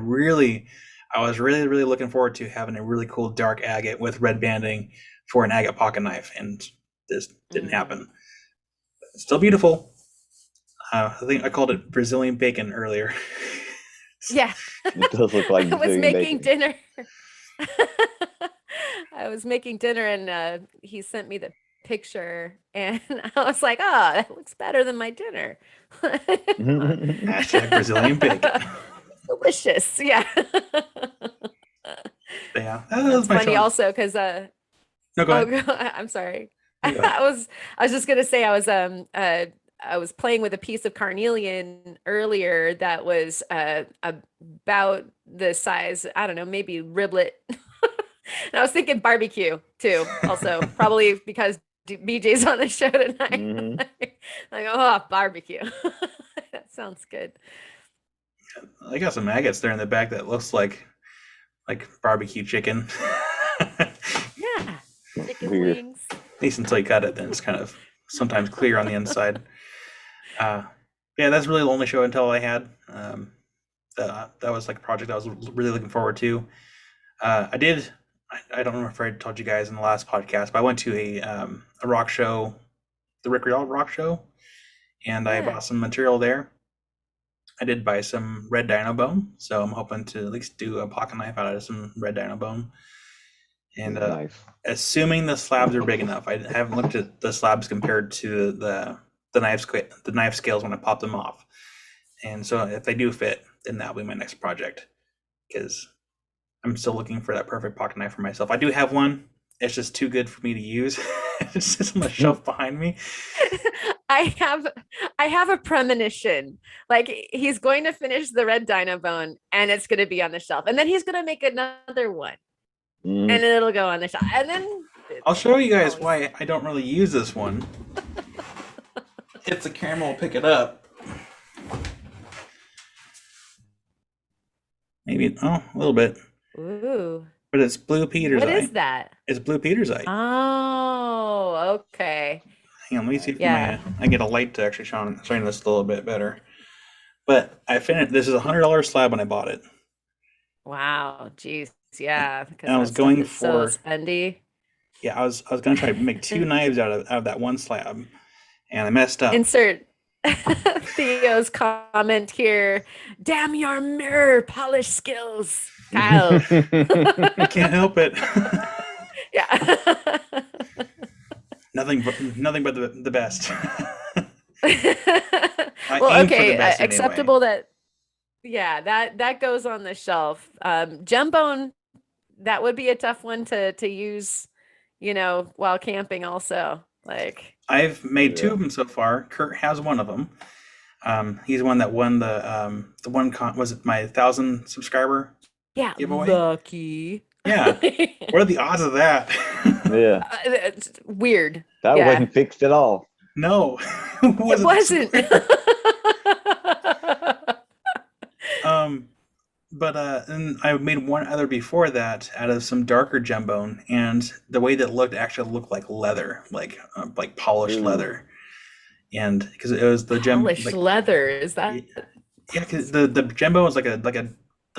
was really looking forward to having a really cool dark agate with red banding for an agate pocket knife, and this didn't happen. It's still beautiful. I think I called it Brazilian bacon earlier. Yeah. It does look like I was making bacon. dinner. I was making dinner, and he sent me the picture, and I was like, oh, that looks better than my dinner. Hashtag Brazilian bacon. Delicious. Yeah. Yeah, That's funny show. also because No, go ahead. I'm sorry. I was just gonna say I was playing with a piece of carnelian earlier that was about the size, I don't know, maybe riblet. And I was thinking barbecue too, also probably because BJ's on the show tonight. Mhm. Like, oh, barbecue. That sounds good. I got some agates there in the back that looks like barbecue chicken. Yeah, chicken Weird. wings. At least until you cut it, then it's kind of sometimes clear on the inside. Yeah, that's really the only show and tell I had. That was like a project I was really looking forward to. I don't remember if I told you guys in the last podcast, but I went to a rock show, the Rick Rial Rock Show, and I Yeah. bought some material there. I did buy some red dino bone, so I'm hoping to at least do a pocket knife out of some red dino bone. And Nice. assuming the slabs are big enough, I haven't looked at the slabs compared to the knife scales when I pop them off. And so if they do fit, then that'll be my next project, because I'm still looking for that perfect pocket knife for myself. I do have one. It's just too good for me to use. It's just on the shelf behind me. I have a premonition. Like he's going to finish the red dino bone and it's going to be on the shelf. And then he's going to make another one. Mhm. And it'll go on the shelf. And then I'll show you guys why I don't really use this one. Hit the camera, will pick it up. Maybe a little bit. Ooh. But it's Blue Peter's What eye. is that? It's Blue Peter's eye. Oh, okay. Hang on, let me see if Yeah. I get a light to actually shine this a little bit better. But I finished. This is $100 slab when I bought it. Wow. Jeez. Yeah. And I was going so for spendy. Yeah, I was gonna try to make 2 knives out of that one slab, and I messed up. Insert Theo's comment here. Damn your mirror polish skills, Kyle. I can't help it. Yeah. nothing but the best. Well, aim for the okay, best anyway. acceptable that. Yeah, that goes on the shelf. Gembone, that would be a tough one to use, while camping. Also, like I've made 2 of them so far. Kurt has one of them. He's the one that won the one was it my 1,000 subscriber yeah, giveaway? lucky. Yeah. What are the odds of that? Yeah. It's weird. That Yeah. wasn't fixed at all. No, It wasn't. But and I made one other before that out of some darker gembone, and the way that looked actually looked like leather, like polished Ooh. leather, and because it was the gem Polished leather, is that? Yeah, because the gembone was like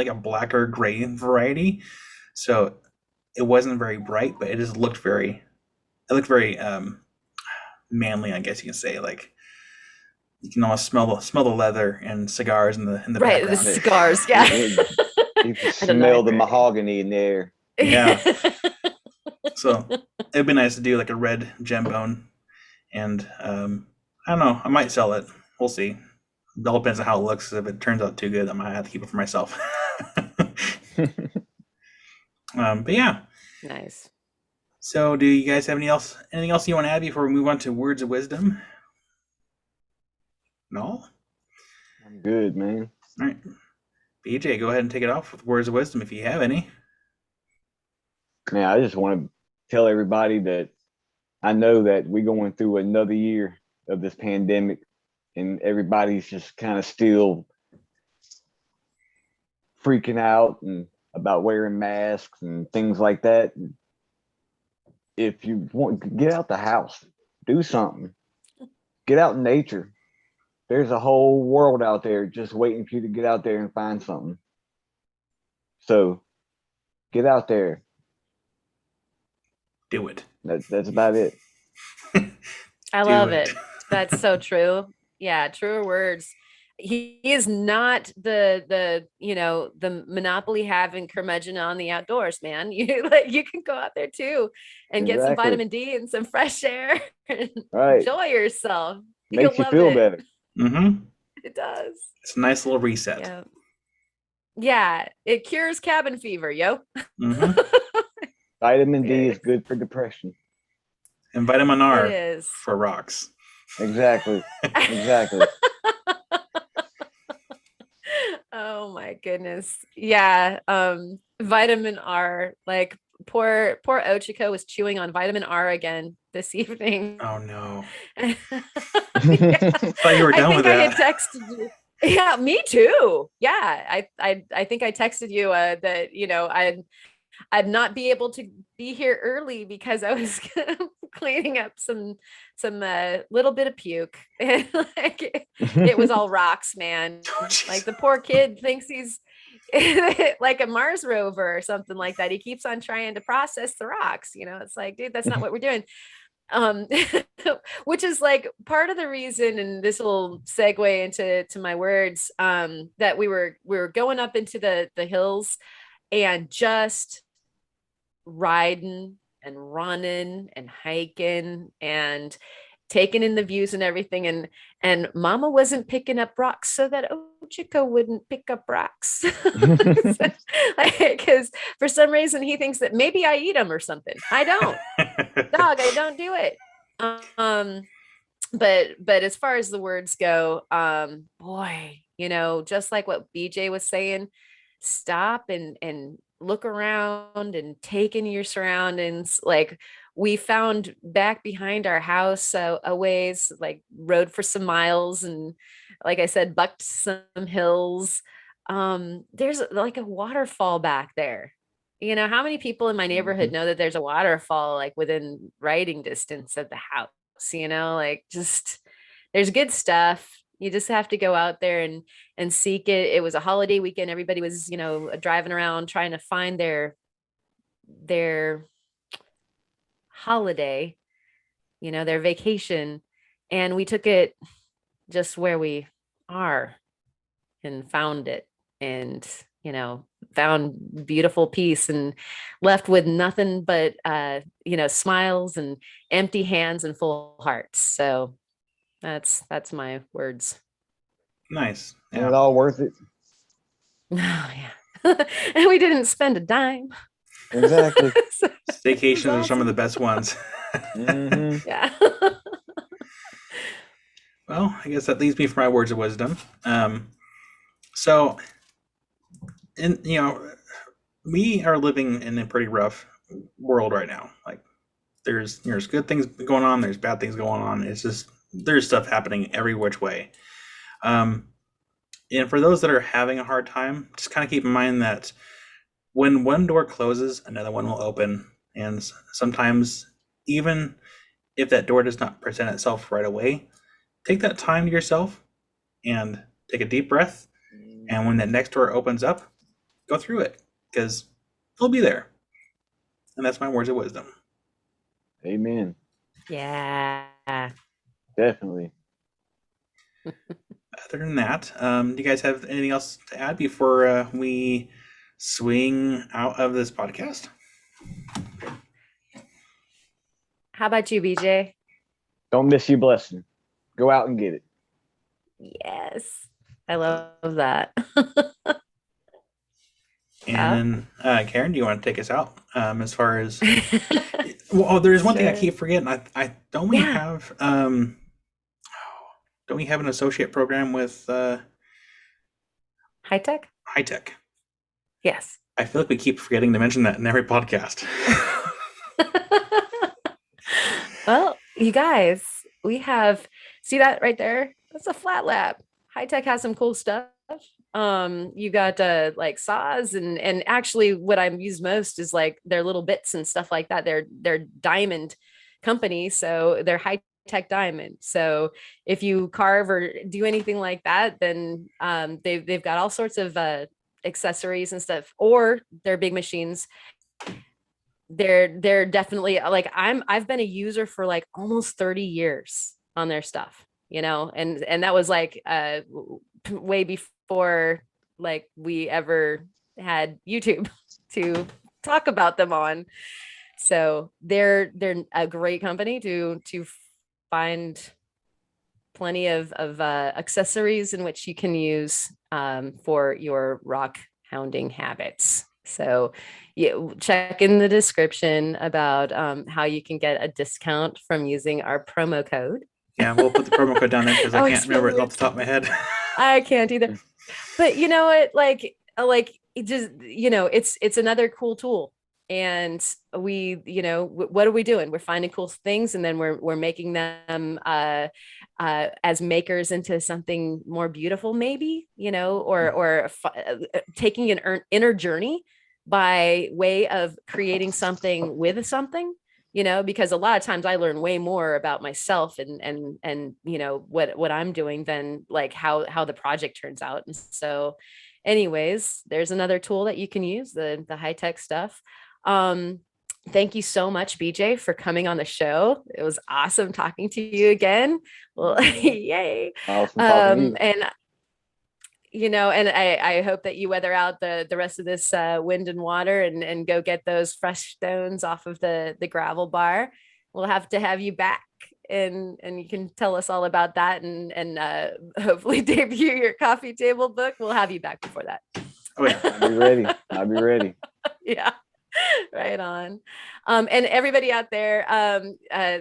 a blacker gray variety, so it wasn't very bright, but it just looked very manly, I guess you can say. Like you can almost smell the leather and cigars in the Right, background. the cigars, yeah. You can I don't know. smell the mahogany in there. Yeah. So it'd be nice to do like a red gembone, and I don't know, I might sell it. We'll see. It all depends on how it looks. If it turns out too good, I might have to keep it for myself. But yeah. Nice. So, do you guys have anything else you want to add before we move on to words of wisdom? No? I'm good, man. All right. BJ, go ahead and take it off with words of wisdom if you have any. Man, I just want to tell everybody that I know that we're going through another year of this pandemic, and everybody's just kind of still freaking out and about wearing masks and things like that. If you want, get out the house, do something, get out in nature. There's a whole world out there just waiting for you to get out there and find something. So get out there. Do it. That's about it. I love it. That's so true. Yeah, truer words. He is not the monopoly having curmudgeon on the outdoors, man. You can go out there too and get some Exactly. vitamin D and some fresh air and Right. enjoy yourself. Makes you love feel it. better. Mm-hmm. It does. It's a nice little reset. Yeah. Yeah, it cures cabin fever, yo. Mm-hmm. Vitamin D is good for depression. And vitamin R It is. for rocks. Exactly. Exactly. Oh my goodness. Yeah. Vitamin R, like poor Ochiko was chewing on vitamin R again this evening. Oh no. Yeah. I thought you were I done with think I had that. texted you. Yeah, me too. Yeah. I think I texted you that, I'd not be able to be here early because I was cleaning up some little bit of puke. And like it was all rocks, man. Oh, jeez. Like the poor kid thinks he's like a Mars rover or something like that. He keeps on trying to process the rocks. It's like, dude, that's not what we're doing. Um, which is like part of the reason, and this will segue into my words, that we were going up into the hills and just riding and running and hiking and taking in the views and everything, and mama wasn't picking up rocks so that Ochiko wouldn't pick up rocks. Because for some reason he thinks that maybe I eat them or something. I don't. Dog, I don't do it. But as far as the words go, boy, just like what BJ was saying, stop and look around and take in your surroundings. Like we found back behind our house a ways, like rode for some miles, and like I said, bucked some hills. There's like a waterfall back there. How many people in my neighborhood know that there's a waterfall like within riding distance of the house? Like just there's good stuff. You just have to go out there and seek it. It was a holiday weekend. Everybody was, driving around trying to find their holiday, their vacation. And we took it just where we are and found it, and, found beautiful peace and left with nothing but, smiles and empty hands and full hearts. So that's my words. Nice. And it all worth it. Oh, yeah. And we didn't spend a dime. Exactly. Staycations are some of the best ones. Mhm. Yeah. Well, I guess that leaves me for my words of wisdom. So, we are living in a pretty rough world right now. Like, there's good things going on, there's bad things going on. It's just there's stuff happening every which way. And for those that are having a hard time, just kind of keep in mind that when one door closes, another one will open. And sometimes, even if that door does not present itself right away, take that time to yourself and take a deep breath. And when that next door opens up, go through it, because it'll be there. And that's my words of wisdom. Amen. Yeah. Definitely. Other than that, do you guys have anything else to add before we swing out of this podcast? How about you, BJ? Don't miss your blessing. Go out and get it. Yes. I love that. And Karen, do you want to take us out as far as? Well, there's one thing I Sure. keep forgetting. I don't we have don't we have an associate program with High tech? High Tech? Yes. I feel like we keep forgetting to mention that in every podcast. Well, you guys, we have, see that right there? That's a flat lap. High tech has some cool stuff. You got like saws and actually what I use most is like their little bits and stuff like that. They're diamond company, so they're high tech diamond. So if you carve or do anything like that, then they've got all sorts of accessories and stuff, or they're big machines. They're definitely like I've been a user for like almost 30 years on their stuff, and that was like way before like we ever had YouTube to talk about them on. So they're a great company to find plenty of accessories in which you can use for your rock hounding habits. So check in the description about how you can get a discount from using our promo code. Yeah, we'll put the promo code down there because I can't remember it off the top of my head. I can't either. But you know what? Like it just, it's another cool tool. And we, what are we doing? We're finding cool things, and then we're making them as makers into something more beautiful, maybe, or taking an inner journey by way of creating something with something, because a lot of times I learn way more about myself and what I'm doing than like how the project turns out. And so anyways, there's another tool that you can use, the high-tech stuff. Thank you so much, BJ, for coming on the show. It was awesome talking to you again. Well, yay. Awesome talking to you. And I hope that you weather out the rest of this wind and water and go get those fresh stones off of the gravel bar. We'll have to have you back, and you can tell us all about that, and hopefully debut your coffee table book. We'll have you back before that. Oh yeah, I'll be ready. Yeah. Right on. And everybody out there,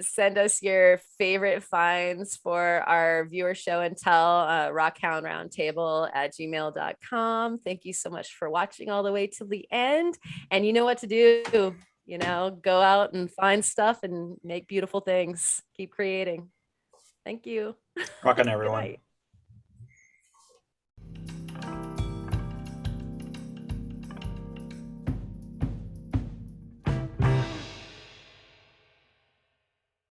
send us your favorite finds for our viewer show and tell, rockhoundroundtable@gmail.com. Thank you so much for watching all the way to the end. And you know what to do, go out and find stuff and make beautiful things. Keep creating. Thank you. rock on, everyone.